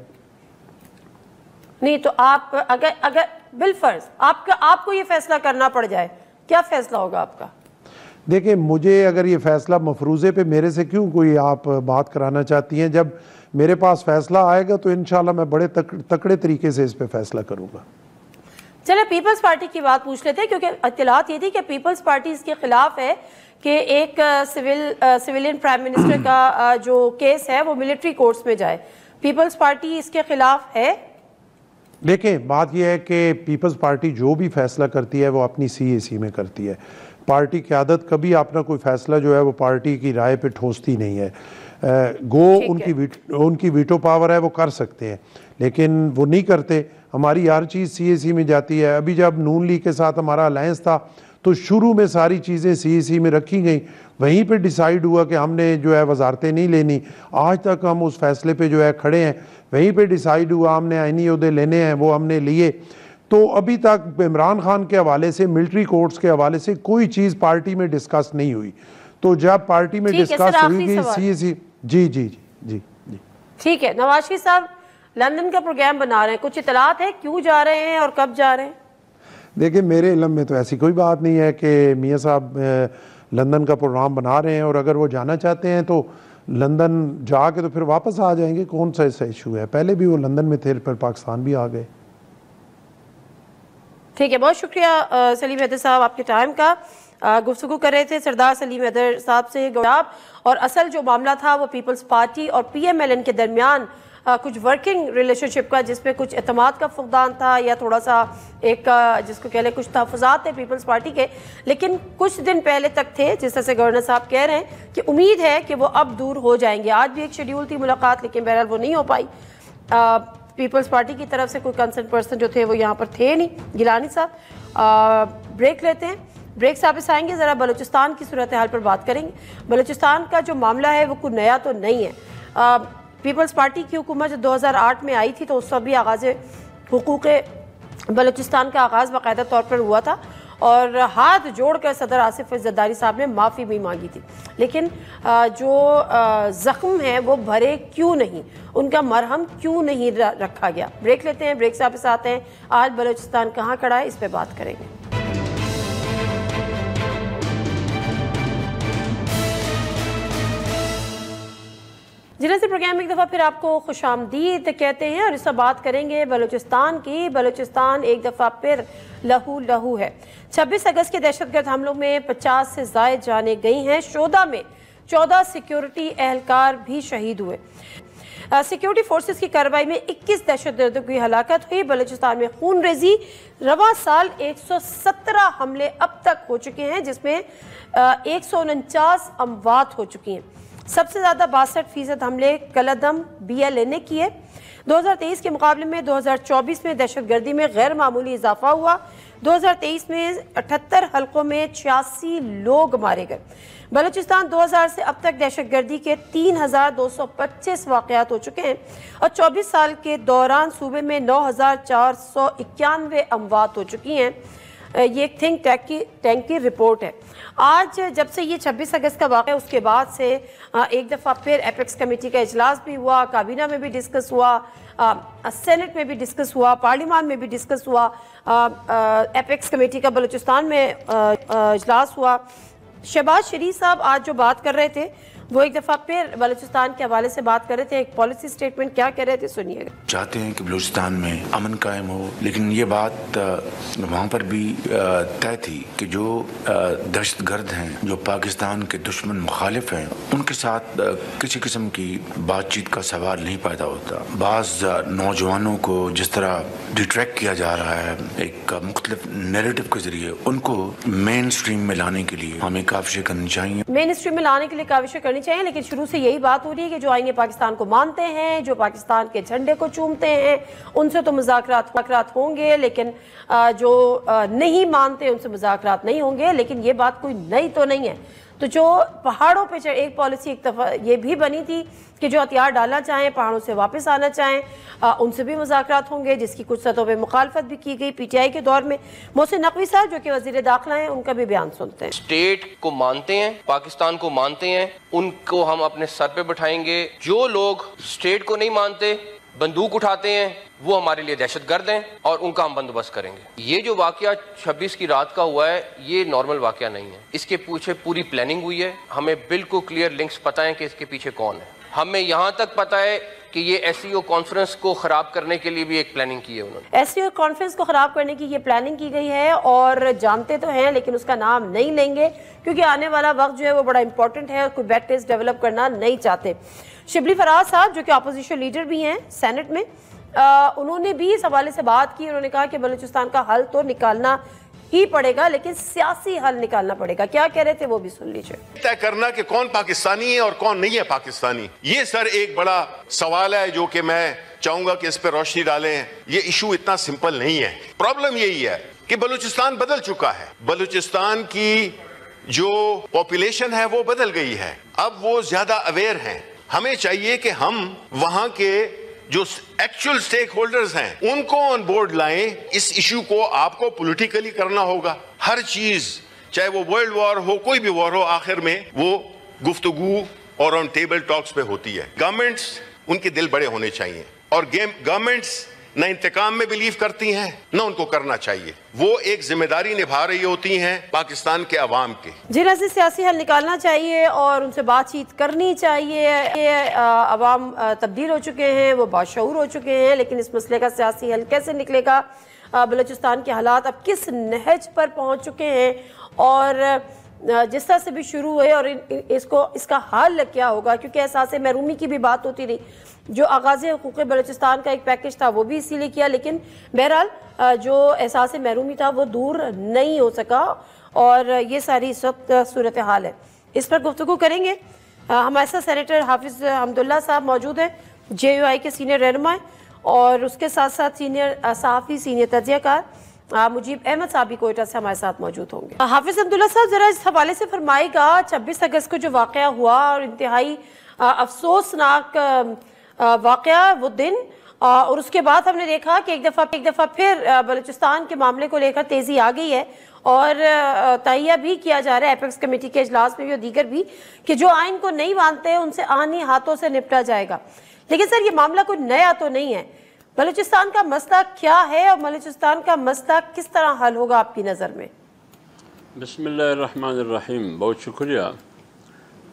نہیں تو آپ اگر بالفرض آپ کو یہ فیصلہ کرنا پڑ جائے، کیا فیصلہ ہوگا آپ کا؟ دیکھیں مجھے اگر یہ فیصلہ مفروضے پہ میرے سے کیوں کوئی آپ بات کرانا چاہتی ہیں، جب میرے پاس فیصلہ آئے گا تو انشاءاللہ میں بڑے تکڑے طریقے سے اس پہ فیصلہ کروں گا. چلے پیپلز پارٹی کی بات پوچھ لیتے ہیں، کیونکہ اطلاعات یہ تھی کہ پیپلز پارٹی اس کے خلاف ہے کہ ایک سویلین پرائم منسٹر کا جو کیس ہے وہ ملٹری کورٹس میں جائے. پیپلز پارٹی اس کے خلاف ہے. دیکھیں بات یہ ہے کہ پیپلز پارٹی جو بھی فیصلہ کرتی ہے وہ اپنی سی اے سی میں کرتی ہے. پارٹی قیادت کبھی اپنا کوئی فیصلہ جو ہے وہ پارٹی کی رائے پہ ٹھوستی نہیں ہے. ان کی ویٹو پاور ہے، وہ کر سکتے ہیں لیکن وہ نہیں کرتے. ہماری ہر چیز سی اے سی میں جاتی ہے. ابھی جب نون لیگ کے ساتھ ہمارا الائنس تھا تو شروع میں ساری چیزیں سی اے سی میں رکھی گئیں، وہیں پہ ڈیسائیڈ ہوا کہ ہم نے جو ہے وزارتیں نہیں لینی. آج تک ہم اس فیصلے پہ جو ہے کھڑے ہیں، وہیں پہ ڈیسائیڈ ہوا ہم نے آئینی عہدے لینے ہیں، وہ ہم نے لیے. تو ابھی تک عمران خان کے حوالے سے، ملٹری کورٹس کے حوالے سے کوئی چیز پارٹی میں ڈسکس نہیں ہوئی. تو جب پارٹی میں ڈسکس ہوئی گئی سی اے سی. جی جی جی جی جی ٹھیک ہے. نواز شریف صاحب لندن کا پروگرام بنا رہے ہیں، کچھ اطلاعات ہے کیوں جا رہے ہیں اور کب جا رہے ہیں؟ دیکھیں میرے علم میں تو ایسی کوئی بات نہیں ہے کہ میاں صاحب لندن کا پروگرام بنا رہے ہیں، اور اگر وہ جانا چاہتے ہیں تو لندن جا کے تو پھر واپس آ جائیں گے. کون سا ایسا ایشو ہے؟ پہلے بھی وہ لندن میں تھے، پھر پاکستان بھی آ گئے. ٹھیک ہے، بہت شکریہ سلیم حیدر صاحب آپ کے ٹائم کا. گفتگو کر رہے تھے سردار سلیم حیدر صاحب سے. اور اصل جو معاملہ تھا وہ پیپلز پارٹی اور پی ایم ایل این کے درمیان کچھ ورکنگ ریلیشن شپ کا، جس میں کچھ اعتماد کا فقدان تھا یا تھوڑا سا ایک جس کو کہہ لیں کچھ تحفظات تھے پیپلز پارٹی کے، لیکن کچھ دن پہلے تک تھے، جس طرح سے گورنر صاحب کہہ رہے ہیں کہ امید ہے کہ وہ اب دور ہو جائیں گے. آج بھی ایک شیڈیول تھی ملاقات، لیکن بہرحال وہ نہیں ہو پائی. پیپلز پارٹی کی طرف سے کوئی کنسرن پرسن جو تھے وہ یہاں پر تھے نہیں. گیلانی صاحب بریک لیتے ہیں، بریک سے واپس آئیں گے، ذرا بلوچستان کی صورتحال پر بات کریں گے. بلوچستان کا جو معاملہ ہے وہ کوئی نیا تو نہیں ہے. پیپلز پارٹی کی حکومت جو 2008 میں آئی تھی تو اس وقت بھی آغاز حقوق بلوچستان کا آغاز باقاعدہ طور پر ہوا تھا، اور ہاتھ جوڑ کر صدر آصف زرداری صاحب نے معافی بھی مانگی تھی. لیکن جو زخم ہیں وہ بھرے کیوں نہیں، ان کا مرہم کیوں نہیں رکھا گیا؟ بریک لیتے ہیں، بریک سے واپس آتے ہیں. آج بلوچستان کہاں کھڑا ہے اس پہ بات کریں گے. جنازی پروگرام ایک دفعہ پھر آپ کو خوش آمدید کہتے ہیں، اور اس سے بات کریں گے بلوچستان کی. بلوچستان ایک دفعہ پھر لہو لہو ہے. 26 اگست کے دہشت گرد حملوں میں 50 سے زائد جانیں گئی ہیں. شودہ میں 14 سیکیورٹی اہلکار بھی شہید ہوئے. سیکیورٹی فورسز کی کارروائی میں 21 دہشت گردوں کی ہلاکت ہوئی. بلوچستان میں خون ریزی. رواں سال 117 حملے اب تک ہو چکے ہیں، جس میں 149 اموات ہو چکی ہیں. سب سے زیادہ 62% حملے کلدم بی ایل اے نے کیے. 2023 کے مقابلے میں 2024 میں دہشت گردی میں غیر معمولی اضافہ ہوا. 2023 میں 78 حلقوں میں 86 لوگ مارے گئے. بلوچستان 2000 سے اب تک دہشت گردی کے 3225 واقعات ہو چکے ہیں، اور 24 سال کے دوران صوبے میں 9491 اموات ہو چکی ہیں. یہ ایک تھنک ٹینک کی رپورٹ ہے. آج جب سے یہ 26 اگست کا واقعہ اس کے بعد سے ایک دفعہ پھر ایپیکس کمیٹی کا اجلاس بھی ہوا, کابینہ میں بھی ڈسکس ہوا, سینٹ میں بھی ڈسکس ہوا, پارلیمان میں بھی ڈسکس ہوا, ایپیکس کمیٹی کا بلوچستان میں اجلاس ہوا. شہباز شریف صاحب آج جو بات کر رہے تھے وہ ایک دفعہ پھر بلوچستان کے حوالے سے بات کر رہے تھے, ایک پالیسی سٹیٹمنٹ کیا کہہ رہے تھے سنیے گا. چاہتے ہیں کہ بلوچستان میں امن قائم ہو, لیکن یہ بات وہاں پر بھی طے تھی کہ جو دہشت گرد ہیں, جو پاکستان کے دشمن مخالف ہیں, ان کے ساتھ کسی قسم کی بات چیت کا سوال نہیں پیدا ہوتا. بعض نوجوانوں کو جس طرح ڈیٹریکٹ کیا جا رہا ہے ایک مختلف نیریٹو کے ذریعے, ان کو مین سٹریم میں لانے کے لیے ہمیں کاوشیں کرنی چاہیے. مین سٹریم میں لانے کے لیے کاوشیں کرنی چاہیے, لیکن شروع سے یہی بات ہو رہی ہے کہ جو آئین پاکستان کو مانتے ہیں, جو پاکستان کے جھنڈے کو چومتے ہیں, ان سے تو مذاکرات ہوں گے, لیکن جو نہیں مانتے ان سے مذاکرات نہیں ہوں گے. لیکن یہ بات کوئی نئی تو نہیں ہے. تو جو پہاڑوں پہ ایک پالیسی ایک دفعہ یہ بھی بنی تھی کہ جو ہتھیار ڈالنا چاہیں, پہاڑوں سے واپس آنا چاہیں, ان سے بھی مذاکرات ہوں گے, جس کی کچھ سطحوں پہ مخالفت بھی کی گئی پی ٹی آئی کے دور میں. محسن نقوی صاحب جو کہ وزیر داخلہ ہیں, ان کا بھی بیان سنتے ہیں. اسٹیٹ کو مانتے ہیں, پاکستان کو مانتے ہیں, ان کو ہم اپنے سر پہ بٹھائیں گے. جو لوگ اسٹیٹ کو نہیں مانتے, بندوق اٹھاتے ہیں, وہ ہمارے لیے دہشت گرد ہیں اور ان کا ہم بندوبست کریں گے. یہ جو واقعہ 26 کی رات کا ہوا ہے یہ نارمل واقعہ نہیں ہے, اس کے پیچھے پوری پلاننگ ہوئی ہے. ہمیں بالکل کلیئر لنکس پتہ ہیں کہ اس کے پیچھے کون ہے. ہمیں یہاں تک پتہ ہے کہ یہ ایس سی او کانفرنس کو خراب کرنے کے لیے بھی ایک پلاننگ کی ہے انہوں نے. ایس سی او کانفرنس کو خراب کرنے کی یہ پلاننگ کی گئی ہے, اور جانتے تو ہیں لیکن اس کا نام نہیں لیں گے کیونکہ آنے والا وقت جو ہے وہ بڑا امپورٹنٹ ہے, اور کوئی بیک ٹیسٹ ڈیولپ کرنا نہیں چاہتے. شبلی فراز صاحب جو کہ اپوزیشن لیڈر بھی ہیں سینٹ میں, انہوں نے بھی اس حوالے سے بات کی. انہوں نے کہا کہ بلوچستان کا حل تو نکالنا ہی پڑے گا, لیکن سیاسی حل نکالنا پڑے گا. کیا کہہ رہے تھے وہ بھی سن لیجئے. طے کرنا کہ کون پاکستانی ہے اور کون نہیں ہے پاکستانی, یہ سر ایک بڑا سوال ہے جو کہ میں چاہوں گا کہ اس پہ روشنی ڈالیں. یہ ایشو اتنا سمپل نہیں ہے. پرابلم یہی ہے کہ بلوچستان بدل چکا ہے. بلوچستان کی جو پاپولیشن ہے وہ بدل گئی ہے. اب وہ زیادہ اویئر ہیں. ہمیں چاہیے کہ ہم وہاں کے جو ایکچول سٹیک ہولڈرز ہیں ان کو آن بورڈ لائیں. اس ایشو کو آپ کو پولیٹیکلی کرنا ہوگا. ہر چیز چاہے وہ ورلڈ وار ہو, کوئی بھی وار ہو, آخر میں وہ گفتگو اور آن ٹیبل ٹاکس پہ ہوتی ہے. گورنمنٹس ان کے دل بڑے ہونے چاہیے, اور گورنمنٹس نہ انتقام میں بلیو کرتی ہیں نہ ان کو کرنا چاہیے. وہ ایک ذمہ داری نبھا رہی ہوتی ہیں پاکستان کے عوام کی. جی ناظرین, سیاسی حل نکالنا چاہیے اور ان سے بات چیت کرنی چاہیے. عوام تبدیل ہو چکے ہیں, وہ باشعور ہو چکے ہیں, لیکن اس مسئلے کا سیاسی حل کیسے نکلے گا؟ بلوچستان کے حالات اب کس نہج پر پہنچ چکے ہیں, اور جس طرح سے بھی شروع ہوئے, اور اس کا حل کیا ہوگا؟ کیونکہ احساس محرومی کی بھی بات ہوتی رہی. جو آغاز حقوق بلوچستان کا ایک پیکج تھا وہ بھی اسی لیے کیا, لیکن بہرحال جو احساس محرومی تھا وہ دور نہیں ہو سکا, اور یہ ساری اس وقت صورتحال ہے. اس پر گفتگو کریں گے. ہمارے ساتھ سینیٹر حافظ حمداللہ صاحب موجود ہیں, جے یو آئی کے سینئر رہنما ہیں, اور اس کے ساتھ ساتھ سینئر صحافی, سینئر تجزیہ کار مجیب احمد صاحب بھی کوئٹہ سے ہمارے ساتھ موجود ہوں گے. حافظ حمداللہ صاحب ذرا اس حوالے سے فرمائے گا, 26 اگست کو جو واقعہ ہوا اور انتہائی افسوسناک واقعہ وہ دن, اور اس کے بعد ہم نے دیکھا کہ ایک دفعہ پھر بلوچستان کے معاملے کو لے کر تیزی آ گئی ہے, اور تہیہ بھی کیا جا رہا ہے ایپیکس کمیٹی کے اجلاس میں بھی اور دیگر بھی, کہ جو آئین کو نہیں مانتے ان سے آہنی ہاتھوں سے نپٹا جائے گا. لیکن سر یہ معاملہ کوئی نیا تو نہیں ہے. بلوچستان کا مسئلہ کیا ہے, اور بلوچستان کا مسئلہ کس طرح حل ہوگا آپ کی نظر میں؟ بسم اللہ الرحمن الرحیم. بہت شکریہ.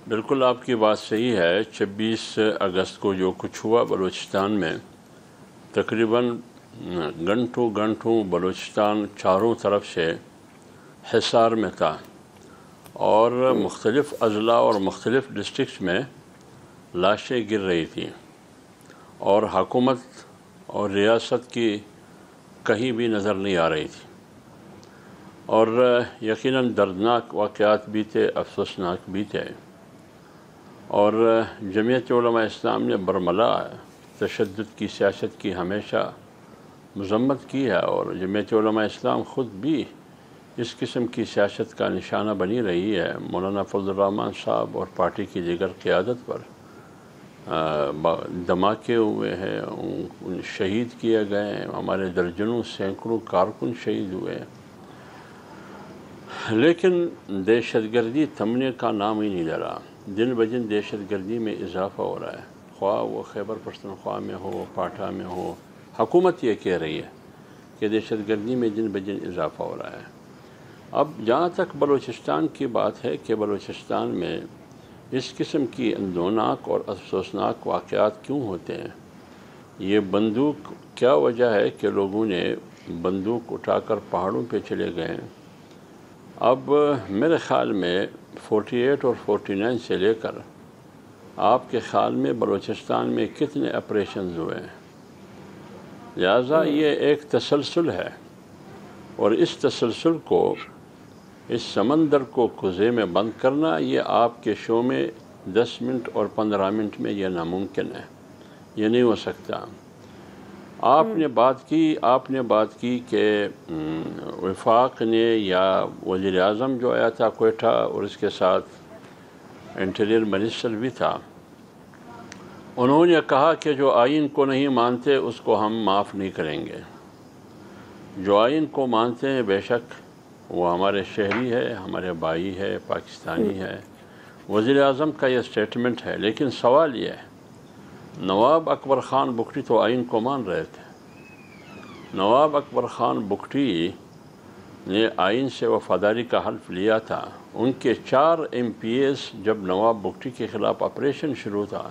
بالکل آپ کی بات صحیح ہے. 26 اگست کو جو کچھ ہوا بلوچستان میں, تقریباً گھنٹوں بلوچستان چاروں طرف سے حصار میں تھا, اور مختلف اضلاع اور مختلف ڈسٹرکٹس میں لاشیں گر رہی تھیں, اور حکومت اور ریاست کی کہیں بھی نظر نہیں آ رہی تھی. اور یقیناً دردناک واقعات بھی تھے, افسوسناک بھی تھے, اور جمعیت علماء اسلام نے برملا تشدد کی سیاست کی ہمیشہ مذمت کی ہے, اور جمعیت علماء اسلام خود بھی اس قسم کی سیاست کا نشانہ بنی رہی ہے. مولانا فضل الرحمان صاحب اور پارٹی کی دیگر قیادت پر دھماکے ہوئے ہیں, شہید کیے گئے ہیں, ہمارے درجنوں سینکڑوں کارکن شہید ہوئے ہیں. لیکن دہشت گردی تھمنے کا نام ہی نہیں لے رہا. دن بدن دہشت گردی میں اضافہ ہو رہا ہے، خواہ وہ خیبر پختونخوا میں ہو، پاٹھا میں ہو. حکومت یہ کہہ رہی ہے کہ دہشت گردی میں دن بدن اضافہ ہو رہا ہے. اب جہاں تک بلوچستان کی بات ہے کہ بلوچستان میں اس قسم کی اندوناک اور افسوسناک واقعات کیوں ہوتے ہیں. یہ بندوق کیا وجہ ہے کہ لوگوں نے بندوق اٹھا کر پہاڑوں پہ چلے گئے. اب میرے خیال میں 48 اور 49 سے لے کر آپ کے خیال میں بلوچستان میں کتنے آپریشنز ہوئے ہیں. لہٰذا یہ ایک تسلسل ہے، اور اس تسلسل کو، اس سمندر کو کوزے میں بند کرنا یہ آپ کے شو میں 10 منٹ اور 15 منٹ میں یہ ناممکن ہے، یہ نہیں ہو سکتا. آپ نے بات کی کہ وفاق نے یا وزیر اعظم جو آیا تھا کوئٹہ اور اس کے ساتھ انٹیریئر منسٹر بھی تھا، انہوں نے کہا کہ جو آئین کو نہیں مانتے اس کو ہم معاف نہیں کریں گے. جو آئین کو مانتے ہیں بے شک وہ ہمارے شہری ہے، ہمارے بھائی ہے، پاکستانی ہے. وزیر اعظم کا یہ سٹیٹمنٹ ہے، لیکن سوال یہ ہے نواب اکبر خان بگٹی تو آئین کو مان رہے تھے. نواب اکبر خان بگٹی نے آئین سے وفاداری کا حلف لیا تھا. ان کے 4 MPs جب نواب بگٹی کے خلاف آپریشن شروع تھا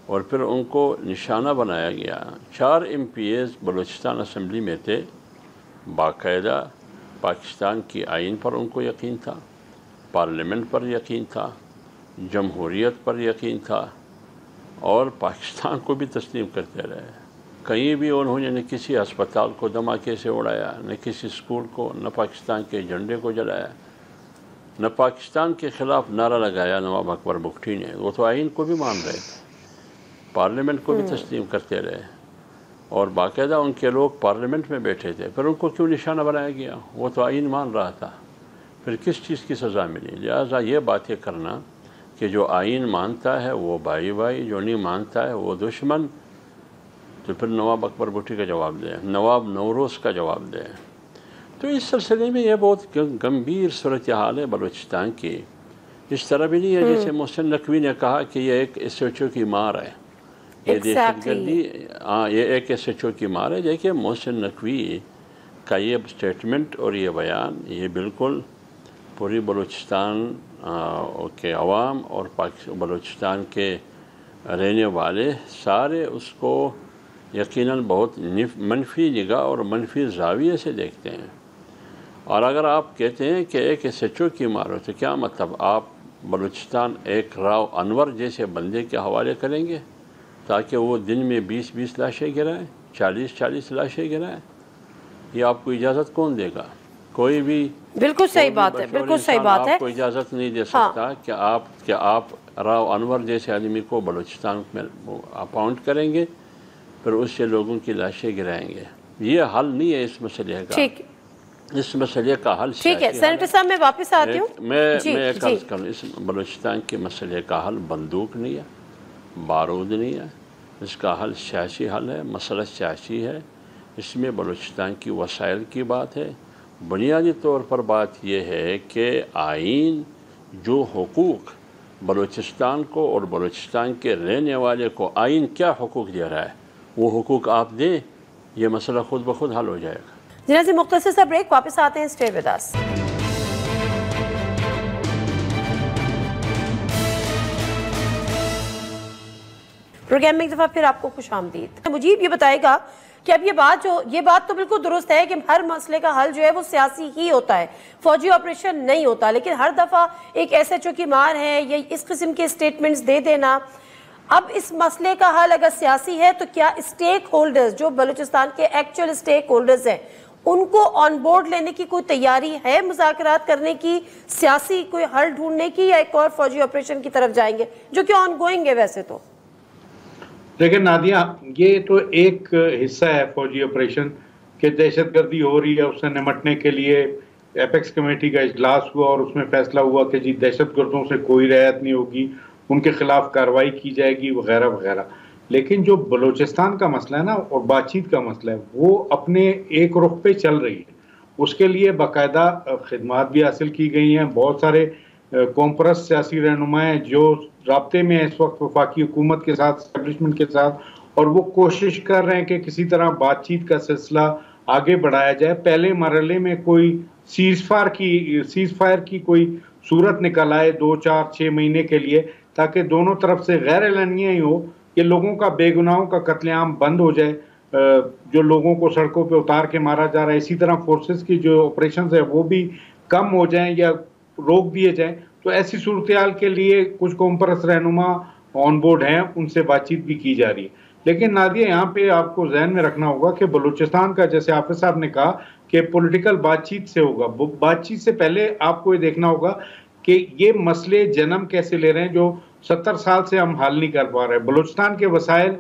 اور پھر ان کو نشانہ بنایا گیا، 4 MPs بلوچستان اسمبلی میں تھے. باقاعدہ پاکستان کی آئین پر ان کو یقین تھا، پارلیمنٹ پر یقین تھا، جمہوریت پر یقین تھا، اور پاکستان کو بھی تسلیم کرتے رہے. کہیں بھی انہوں نے نہ کسی ہسپتال کو دھماکے سے اڑایا، نہ کسی اسکول کو، نہ پاکستان کے جھنڈے کو جلایا، نہ پاکستان کے خلاف نعرہ لگایا نواب اکبر بگٹی نے. وہ تو آئین کو بھی مان رہے تھے، پارلیمنٹ کو بھی تسلیم کرتے رہے، اور باقاعدہ ان کے لوگ پارلیمنٹ میں بیٹھے تھے. پھر ان کو کیوں نشانہ بنایا گیا؟ وہ تو آئین مان رہا تھا. پھر کس چیز کی سزا ملی؟ لہٰذا یہ باتیں کرنا کہ جو آئین مانتا ہے وہ بھائی بھائی، جو نہیں مانتا ہے وہ دشمن، تو پھر نواب اکبر بگٹی کا جواب دیں، نواب نوروز کا جواب دیں. تو اس سلسلے میں یہ بہت گمبھیر صورتحال ہے بلوچستان کی. اس طرح بھی نہیں ہے جیسے محسن نقوی نے کہا کہ یہ ایک SHO کی مار ہے، یہ دہشت گردی. یہ ایک SHO کی مار ہے. دیکھیے محسن نقوی کا یہ سٹیٹمنٹ اور یہ بیان یہ بالکل پوری بلوچستان کے عوام اور بلوچستان کے رہنے والے سارے اس کو یقیناً بہت منفی نگاہ اور منفی زاویے سے دیکھتے ہیں. اور اگر آپ کہتے ہیں کہ ایک SHO کی مار ہو تو کیا مطلب آپ بلوچستان ایک راؤ انور جیسے بندے کے حوالے کریں گے تاکہ وہ دن میں 20 لاشیں گرائیں، 40 لاشیں گرائیں؟ یہ آپ کو اجازت کون دے گا؟ کوئی بھی. بالکل صحیح بات ہے، بالکل صحیح بات ہے. آپ کو اجازت نہیں دے سکتا کہ آپ راؤ انور جیسے آدمی کو بلوچستان میں اپاؤنٹ کریں گے پھر اس سے لوگوں کی لاشیں گرائیں گے. یہ حل نہیں ہے اس مسئلے کا. ٹھیک، اس مسئلے کا حل ٹھیک ہے سینیٹر صاحب میں واپس آتی ہوں. میں ایک عرض کروں، اس بلوچستان کے مسئلے کا حل بندوق نہیں ہے، بارود نہیں ہے. اس کا حل سیاسی حل ہے، مسئلہ سیاسی ہے. اس میں بلوچستان کی وسائل کی بات ہے. بنیادی طور پر بات یہ ہے کہ آئین جو حقوق بلوچستان کو اور بلوچستان کے رہنے والے کو آئین کیا حقوق دے رہا ہے وہ حقوق آپ دیں، یہ مسئلہ خود بخود حل ہو جائے گا. جنازی مختصر سا بریک، واپس آتے ہیں. Stay with us. پروگرام میں ایک دفعہ پھر آپ کو خوش آمدید. مجیب یہ بتائے گا کہ اب یہ بات تو بالکل درست ہے کہ ہر مسئلے کا حل جو ہے وہ سیاسی ہی ہوتا ہے، فوجی آپریشن نہیں ہوتا. لیکن ہر دفعہ ایک SHO کی مار ہے یا اس قسم کے سٹیٹمنٹس دے دینا. اب اس مسئلے کا حل اگر سیاسی ہے تو کیا اسٹیک ہولڈرز جو بلوچستان کے ایکچوئل اسٹیک ہولڈرز ہیں ان کو آن بورڈ لینے کی کوئی تیاری ہے، مذاکرات کرنے کی، سیاسی کوئی حل ڈھونڈنے کی، یا ایک اور فوجی آپریشن کی طرف جائیں گے جو کہ آن گوئنگ ہے؟ ویسے تو دیکھیں نادیہ، یہ تو ایک حصہ ہے فوجی آپریشن کہ دہشت گردی ہو رہی ہے، اس سے نمٹنے کے لیے ایپیکس کمیٹی کا اجلاس ہوا اور اس میں فیصلہ ہوا کہ جی دہشت گردوں سے کوئی رعایت نہیں ہوگی، ان کے خلاف کارروائی کی جائے گی وغیرہ وغیرہ. لیکن جو بلوچستان کا مسئلہ ہے نا اور بات چیت کا مسئلہ ہے وہ اپنے ایک رخ پہ چل رہی ہے. اس کے لیے باقاعدہ خدمات بھی حاصل کی گئی ہیں. بہت سارے کانفرنس سیاسی رہنما ہیں جو رابطے میں اس وقت وفاقی حکومت کے ساتھ، اسٹیبلشمنٹ کے ساتھ، اور وہ کوشش کر رہے ہیں کہ کسی طرح بات چیت کا سلسلہ آگے بڑھایا جائے. پہلے مرحلے میں کوئی سیز فائر کی کوئی صورت نکل آئے 2، 4، 6 مہینے کے لیے، تاکہ دونوں طرف سے غیر اعلانیہ ہی ہو کہ لوگوں کا، بے گناہوں کا قتل عام بند ہو جائے، جو لوگوں کو سڑکوں پہ اتار کے مارا جا رہا ہے. اسی طرح فورسز کی جو آپریشنز ہیں وہ بھی کم ہو جائیں یا روک دیے جائیں. تو ایسی صورتحال کے لیے کچھ کانفرنس رہنما آن بورڈ ہیں، ان سے بات چیت بھی کی جا رہی ہے. لیکن نادیہ، یہاں پہ آپ کو ذہن میں رکھنا ہوگا کہ بلوچستان کا، جیسے حافظ صاحب نے کہا کہ پولیٹیکل بات چیت سے ہوگا، بات چیت سے پہلے آپ کو یہ دیکھنا ہوگا کہ یہ مسئلے جنم کیسے لے رہے ہیں جو 70 سال سے ہم حل نہیں کر پا رہے. بلوچستان کے وسائل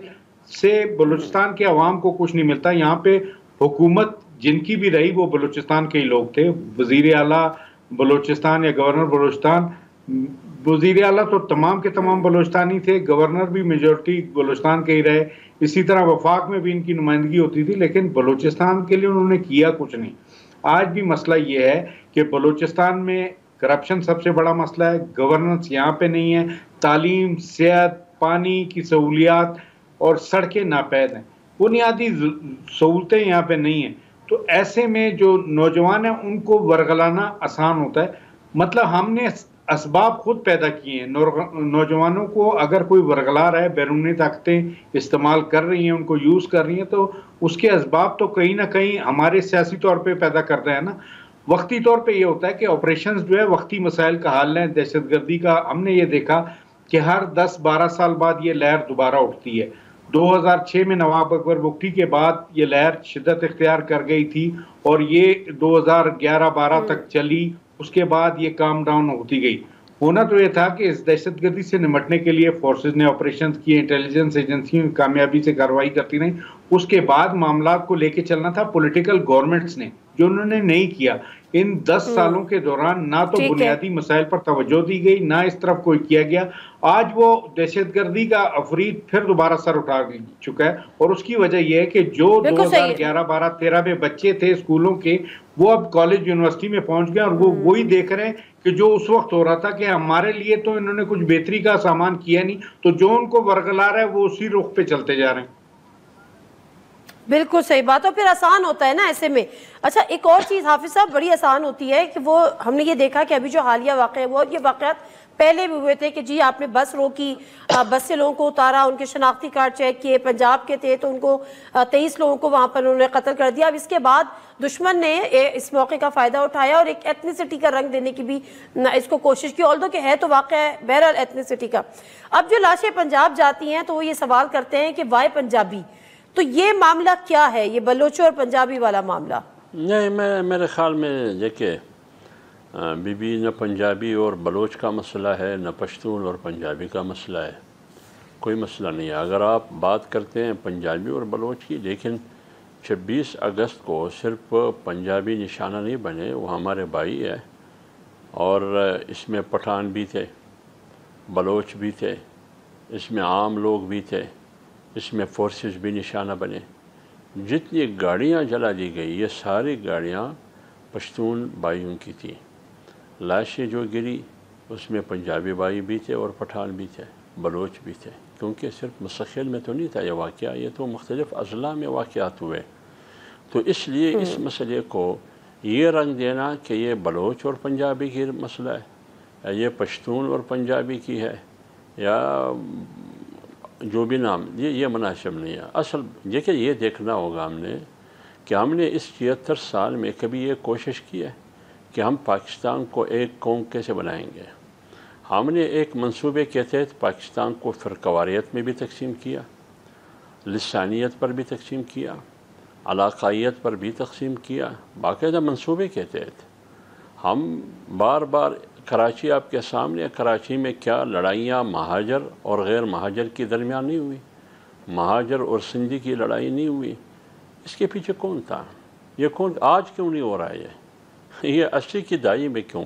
سے بلوچستان کے عوام کو کچھ نہیں ملتا. یہاں پہ حکومت جن کی بھی رہی وہ بلوچستان کے ہی لوگ تھے. وزیر اعلیٰ بلوچستان یا گورنر بلوچستان، وزیر اعلیٰ تو تمام کے تمام بلوچستانی تھے، گورنر بھی میجورٹی بلوچستان کے ہی رہے. اسی طرح وفاق میں بھی ان کی نمائندگی ہوتی تھی، لیکن بلوچستان کے لیے انہوں نے کیا کچھ نہیں. آج بھی مسئلہ یہ ہے کہ بلوچستان میں کرپشن سب سے بڑا مسئلہ ہے، گورننس یہاں پہ نہیں ہے، تعلیم، صحت، پانی کی سہولیات اور سڑکیں ناپید ہیں، بنیادی سہولتیں یہاں پہ نہیں ہیں. تو ایسے میں جو نوجوان ہیں ان کو ورگلانا آسان ہوتا ہے. مطلب ہم نے اسباب خود پیدا کیے ہیں. نوجوانوں کو اگر کوئی ورگلا رہا ہے، بیرونی طاقتیں استعمال کر رہی ہیں، ان کو یوز کر رہی ہیں، تو اس کے اسباب تو کہیں نہ کہیں ہمارے سیاسی طور پہ پیدا کر رہے ہیں نا. وقتی طور پہ یہ ہوتا ہے کہ آپریشنز جو ہے وقتی مسائل کا حل ہے. دہشت گردی کا ہم نے یہ دیکھا کہ ہر 10-12 سال بعد یہ لہر دوبارہ اٹھتی ہے. 2006 میں نواب اکبر بگٹی کے بعد یہ لہر شدت اختیار کر گئی تھی اور یہ 2011-12 تک چلی. اس کے بعد یہ کام ڈاؤن ہوتی گئی. ہونا تو یہ تھا کہ اس دہشت گردی سے نمٹنے کے لیے فورسز نے آپریشنز کیے، انٹیلیجنس ایجنسیوں کامیابی سے کارروائی کرتی رہیں. اس کے بعد معاملات کو لے کے چلنا تھا پولیٹیکل گورنمنٹس نے، جو انہوں نے نہیں کیا. ان 10 سالوں کے دوران نہ تو بنیادی مسائل پر توجہ دی گئی، نہ اس طرف کوئی کیا گیا. آج وہ دہشت گردی کا عفریت پھر دوبارہ سر اٹھا چکا ہے، اور اس کی وجہ یہ ہے کہ جو 2011-12-13 میں بچے تھے اسکولوں کے، وہ اب کالج یونیورسٹی میں پہنچ گئے، اور وہ وہی دیکھ رہے ہیں کہ جو اس وقت ہو رہا تھا کہ ہمارے لیے تو انہوں نے کچھ بہتری کا سامان کیا نہیں، تو جو ان کو ورگلا رہا ہے وہ اسی رخ پہ چلتے جا رہے ہیں. بالکل صحیح بات. اور پھر آسان ہوتا ہے نا ایسے میں. اچھا، ایک اور چیز حافظ صاحب بڑی آسان ہوتی ہے کہ وہ ہم نے یہ دیکھا کہ ابھی جو حالیہ واقع ہے، وہ یہ واقعات پہلے بھی ہوئے تھے کہ جی آپ نے بس روکی، بس سے لوگوں کو اتارا، ان کے شناختی کارڈ چیک کیے، پنجاب کے تھے تو ان کو 23 لوگوں کو وہاں پر انہوں نے قتل کر دیا. اب اس کے بعد دشمن نے اس موقع کا فائدہ اٹھایا اور ایک ایتھنیسٹی کا رنگ دینے کی بھی اس کو کوشش کی، آلدو کہ ہے تو واقعہ ہے بہرحال ایتھنیسٹی کا. اب جو لاشیں پنجاب جاتی ہیں تو وہ یہ سوال کرتے ہیں کہ وائے پنجابی، تو یہ معاملہ کیا ہے، یہ بلوچوں اور پنجابی والا معاملہ؟ نہیں، میرے خیال میں دیکھیں، بی بی نہ پنجابی اور بلوچ کا مسئلہ ہے، نہ پشتون اور پنجابی کا مسئلہ ہے، کوئی مسئلہ نہیں ہے. اگر آپ بات کرتے ہیں پنجابی اور بلوچ کی، لیکن 26 اگست کو صرف پنجابی نشانہ نہیں بنے، وہ ہمارے بھائی ہے، اور اس میں پٹھان بھی تھے، بلوچ بھی تھے، اس میں عام لوگ بھی تھے، اس میں فورسز بھی نشانہ بنے. جتنی گاڑیاں جلا دی گئی، یہ ساری گاڑیاں پشتون بھائیوں کی تھیں. لاشیں جو گری اس میں پنجابی بھائی بھی تھے اور پٹھان بھی تھے، بلوچ بھی تھے، کیونکہ صرف مستقل میں تو نہیں تھا یہ واقعہ، یہ تو مختلف اضلاع میں واقعات ہوئے. تو اس لیے اس مسئلے کو یہ رنگ دینا کہ یہ بلوچ اور پنجابی کی مسئلہ ہے، یا یہ پشتون اور پنجابی کی ہے، یا جو بھی نام، یہ مناسب نہیں ہے. اصل دیکھیں، یہ دیکھنا ہوگا ہم نے کہ ہم نے اس 76 سال میں کبھی یہ کوشش کی ہے کہ ہم پاکستان کو ایک قوم کیسے بنائیں گے. ہم نے ایک منصوبے کے تحت پاکستان کو فرقواریت میں بھی تقسیم کیا، لسانیت پر بھی تقسیم کیا، علاقائیت پر بھی تقسیم کیا، باقاعدہ منصوبے کے تحت. ہم بار بار کراچی آپ کے سامنے، کراچی میں کیا لڑائیاں مہاجر اور غیر مہاجر کے درمیان نہیں ہوئی، مہاجر اور سندھی کی لڑائی نہیں ہوئی. اس کے پیچھے کون تھا؟ یہ کون آج کیوں نہیں ہو رہا ہے؟ یہ 80 کی دہائی میں کیوں،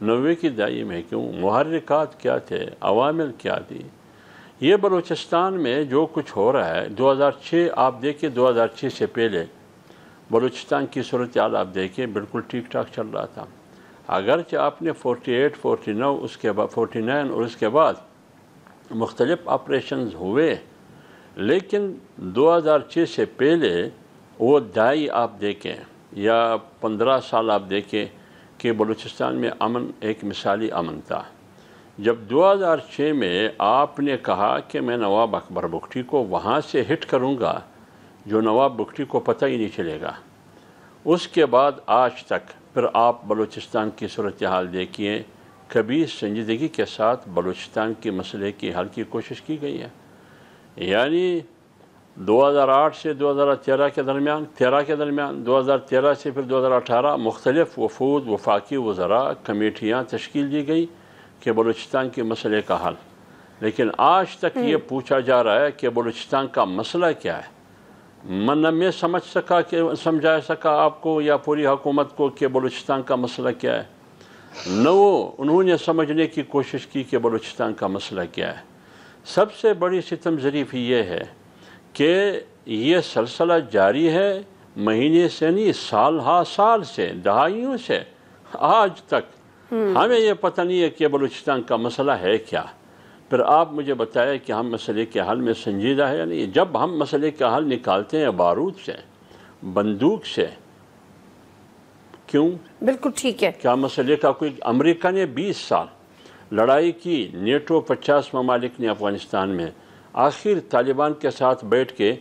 90 کی دہائی میں کیوں؟ محرکات کیا تھے، عوامل کیا تھی؟ یہ بلوچستان میں جو کچھ ہو رہا ہے 2006، آپ دیکھیں 2006 سے پہلے بلوچستان کی صورتحال آپ دیکھیں بالکل ٹھیک ٹھاک چل رہا تھا، اگرچہ آپ نے 48 49 اس کے بعد 49 اور اس کے بعد مختلف آپریشنز ہوئے، لیکن 2006 سے پہلے وہ دہائی آپ دیکھیں یا 15 سال آپ دیکھیں کہ بلوچستان میں امن ایک مثالی امن تھا۔ جب 2006 میں آپ نے کہا کہ میں نواب اکبر بگٹی کو وہاں سے ہٹ کروں گا جو نواب بگٹی کو پتہ ہی نہیں چلے گا، اس کے بعد آج تک پھر آپ بلوچستان کی صورتحال دیکھیے، کبھی سنجیدگی کے ساتھ بلوچستان کے مسئلے کی حل کی کوشش کی گئی ہے۔ یعنی 2008 سے 2013 کے درمیان 2013 سے پھر 2018 مختلف وفود وفاقی وزراء کمیٹیاں تشکیل دی گئی کہ بلوچستان کے مسئلے کا حل، لیکن آج تک یہ پوچھا جا رہا ہے کہ بلوچستان کا مسئلہ کیا ہے۔ نہ میں سمجھا سکا آپ کو یا پوری حکومت کو کہ بلوچستان کا مسئلہ کیا ہے، نہ انہوں نے سمجھنے کی کوشش کی کہ بلوچستان کا مسئلہ کیا ہے۔ سب سے بڑی ستم ظریفی یہ ہے کہ یہ سلسلہ جاری ہے مہینے سے نہیں، سال سے، دہائیوں سے آج تک ہمیں یہ پتہ نہیں ہے کہ بلوچستان کا مسئلہ ہے کیا۔ پھر آپ مجھے بتائیں کہ ہم مسئلے کے حل میں سنجیدہ ہے یا نہیں۔ جب ہم مسئلے کا حل نکالتے ہیں بارود سے، بندوق سے، کیوں؟ بالکل ٹھیک ہے۔ کیا مسئلے کا کوئی، امریکہ نے 20 سال لڑائی کی، نیٹو 50 ممالک نے افغانستان میں، آخر طالبان کے ساتھ بیٹھ کے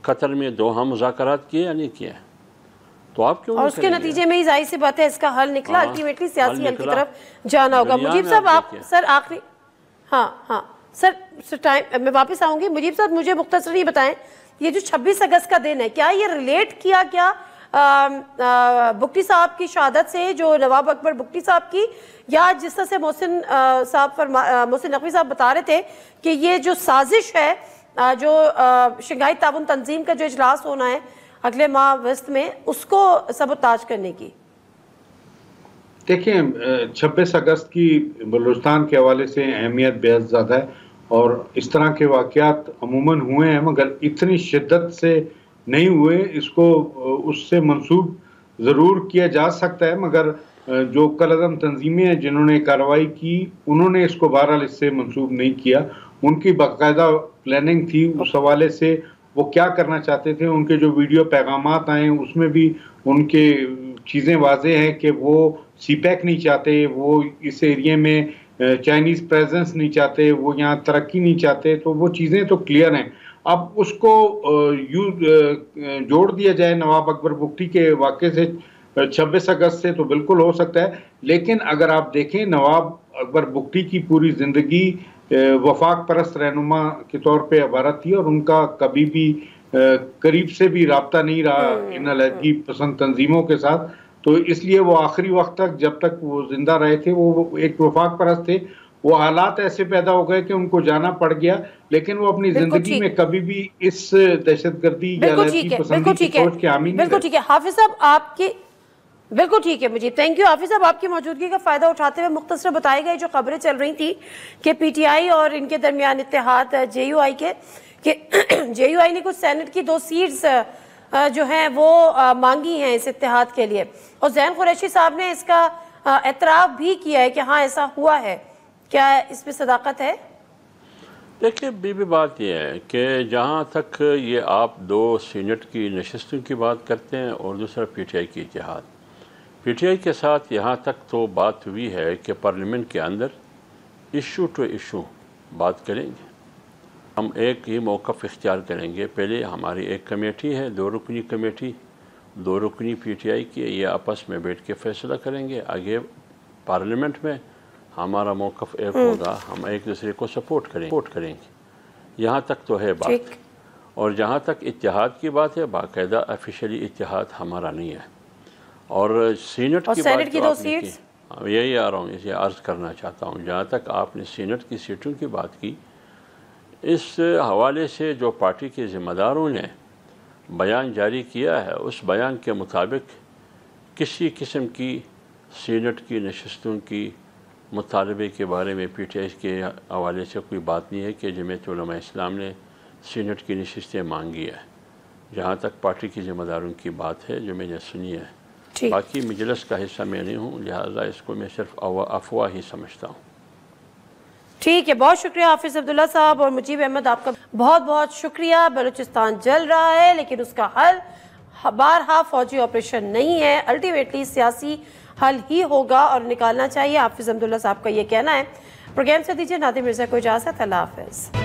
قطر میں دوحہ مذاکرات کیے یا نہیں کیے؟ تو آپ کیوں اور اس کے نتیجے میں ہی ظاہر سی بات ہے اس کا حل نکلا، الٹیمیٹلی سیاسی حل کی طرف جانا ہوگا۔ مجیب صاحب آپ سر آخری، ہاں سر ٹائم میں واپس آؤں گی۔ مجیب صاحب مجھے مختصر یہ بتائیں، یہ جو 26 اگست کا دن ہے، کیا یہ ریلیٹ کیا گیا بگٹی صاحب کی شہادت سے، جو نواب اکبر بگٹی صاحب کی، یا جس طرح سے محسن نقوی صاحب بتا رہے تھے کہ یہ جو سازش ہے، جو شنگھائی تعاون تنظیم کا جو اجلاس ہونا ہے اگلے ماہ اگست میں، اس کو سبوتاژ کرنے کی؟ دیکھیں 26 اگست کی بلوچستان کے حوالے سے اہمیت بے حد زیادہ ہے، اور اس طرح کے واقعات عموماً ہوئے ہیں مگر اتنی شدت سے نہیں ہوئے۔ اس کو اس سے منسوب ضرور کیا جا سکتا ہے، مگر جو کالعدم تنظیمیں ہیں جنہوں نے کارروائی کی انہوں نے اس کو بہرحال اس سے منسوب نہیں کیا۔ ان کی باقاعدہ پلاننگ تھی، اس حوالے سے وہ کیا کرنا چاہتے تھے۔ ان کے جو ویڈیو پیغامات آئے اس میں بھی ان کے چیزیں واضح ہیں کہ وہ سی پیک نہیں چاہتے، وہ اس ایریے میں چائنیز پریزنس نہیں چاہتے، وہ یہاں ترقی نہیں چاہتے، تو وہ چیزیں تو کلیئر ہیں۔ اب اس کو جوڑ دیا جائے نواب اکبر بگٹی کے واقعے سے 26 اگست سے، تو بالکل ہو سکتا ہے، لیکن اگر آپ دیکھیں نواب اکبر بگٹی کی پوری زندگی وفاق پرست رہنما کے طور پہ عبارت تھی، اور ان کا کبھی بھی قریب سے بھی رابطہ نہیں رہا ان علیحدگی پسند تنظیموں کے ساتھ، تو اس لیے وہ آخری وقت تک جب تک وہ زندہ رہے تھے وہ ایک وفاق پرست تھے۔ وہ حالات ایسے پیدا ہو گئے کہ ان کو جانا پڑ گیا، لیکن وہ اپنی زندگی میں کبھی بھی اس دہشت گردی یا علیحدگی پسندی کی سوچ کے حامی نہیں رہے۔ بالکل ٹھیک ہے حافظ صاحب، آپ کی بالکل ٹھیک ہے مجھے تھینک یو۔ حافظ صاحب آپ کی موجودگی کا فائدہ اٹھاتے ہوئے مختصر بتائے گئے جو خبریں چل رہی تھی کہ پی ٹی آئی اور ان کے درمیان اتحاد جے یو آئی کے، کہ جے یو آئی نے کچھ سینٹ کی 2 سیٹس جو ہیں وہ مانگی ہیں اس اتحاد کے لیے، اور زین قریشی صاحب نے اس کا اعتراف بھی کیا ہے کہ ہاں ایسا ہوا ہے۔ کیا اس میں صداقت ہے؟ دیکھیں بی بات یہ ہے کہ جہاں تک یہ آپ 2 سینٹ کی نشستوں کی بات کرتے ہیں اور دوسرا پی ٹی آئی کی اتحاد، پی ٹی آئی کے ساتھ یہاں تک تو بات ہوئی ہے کہ پارلیمنٹ کے اندر ایشو ٹو ایشو بات کریں گے، ہم ایک ہی موقف اختیار کریں گے۔ پہلے ہماری ایک کمیٹی ہے 2 رکنی کمیٹی، 2 رکنی پی ٹی آئی کی، یہ آپس میں بیٹھ کے فیصلہ کریں گے، آگے پارلیمنٹ میں ہمارا موقف ایک ہوگا، ہم ایک دوسرے کو سپورٹ کریں گے۔ یہاں تک تو ہے بات، اور جہاں تک اتحاد کی بات ہے باقاعدہ آفیشلی اتحاد ہمارا نہیں ہے، اور سینٹ کی بات جو آپ نے کی، یہی آ رہا ہوں، اسے عرض کرنا چاہتا ہوں، جہاں تک آپ نے سینٹ کی سیٹوں کی بات کی، اس حوالے سے جو پارٹی کے ذمہ داروں نے بیان جاری کیا ہے اس بیان کے مطابق کسی قسم کی سینٹ کی نشستوں کی مطالبے کے بارے میں پی ٹی آئی کے حوالے سے کوئی بات نہیں ہے کہ جمعیت علماء اسلام نے سینٹ کی نشستیں مانگی ہے۔ جہاں تک پارٹی کی ذمہ داروں کی بات ہے جو میں نے سنی ہے، ٹھیک باقی مجلس کا حصہ میں نہیں ہوں، لہٰذا اس کو میں صرف افواہ ہی سمجھتا ہوں۔ ٹھیک ہے، بہت شکریہ حافظ عبداللہ صاحب، اور مجیب احمد آپ کا بہت بہت شکریہ۔ بلوچستان جل رہا ہے لیکن اس کا حل بارہا فوجی آپریشن نہیں ہے، الٹیمیٹلی سیاسی حل ہی ہوگا اور نکالنا چاہیے، حافظ عبداللہ صاحب کا یہ کہنا ہے۔ پروگرام سے دیجیے نادر مرزا کو اجازت، اللہ حافظ۔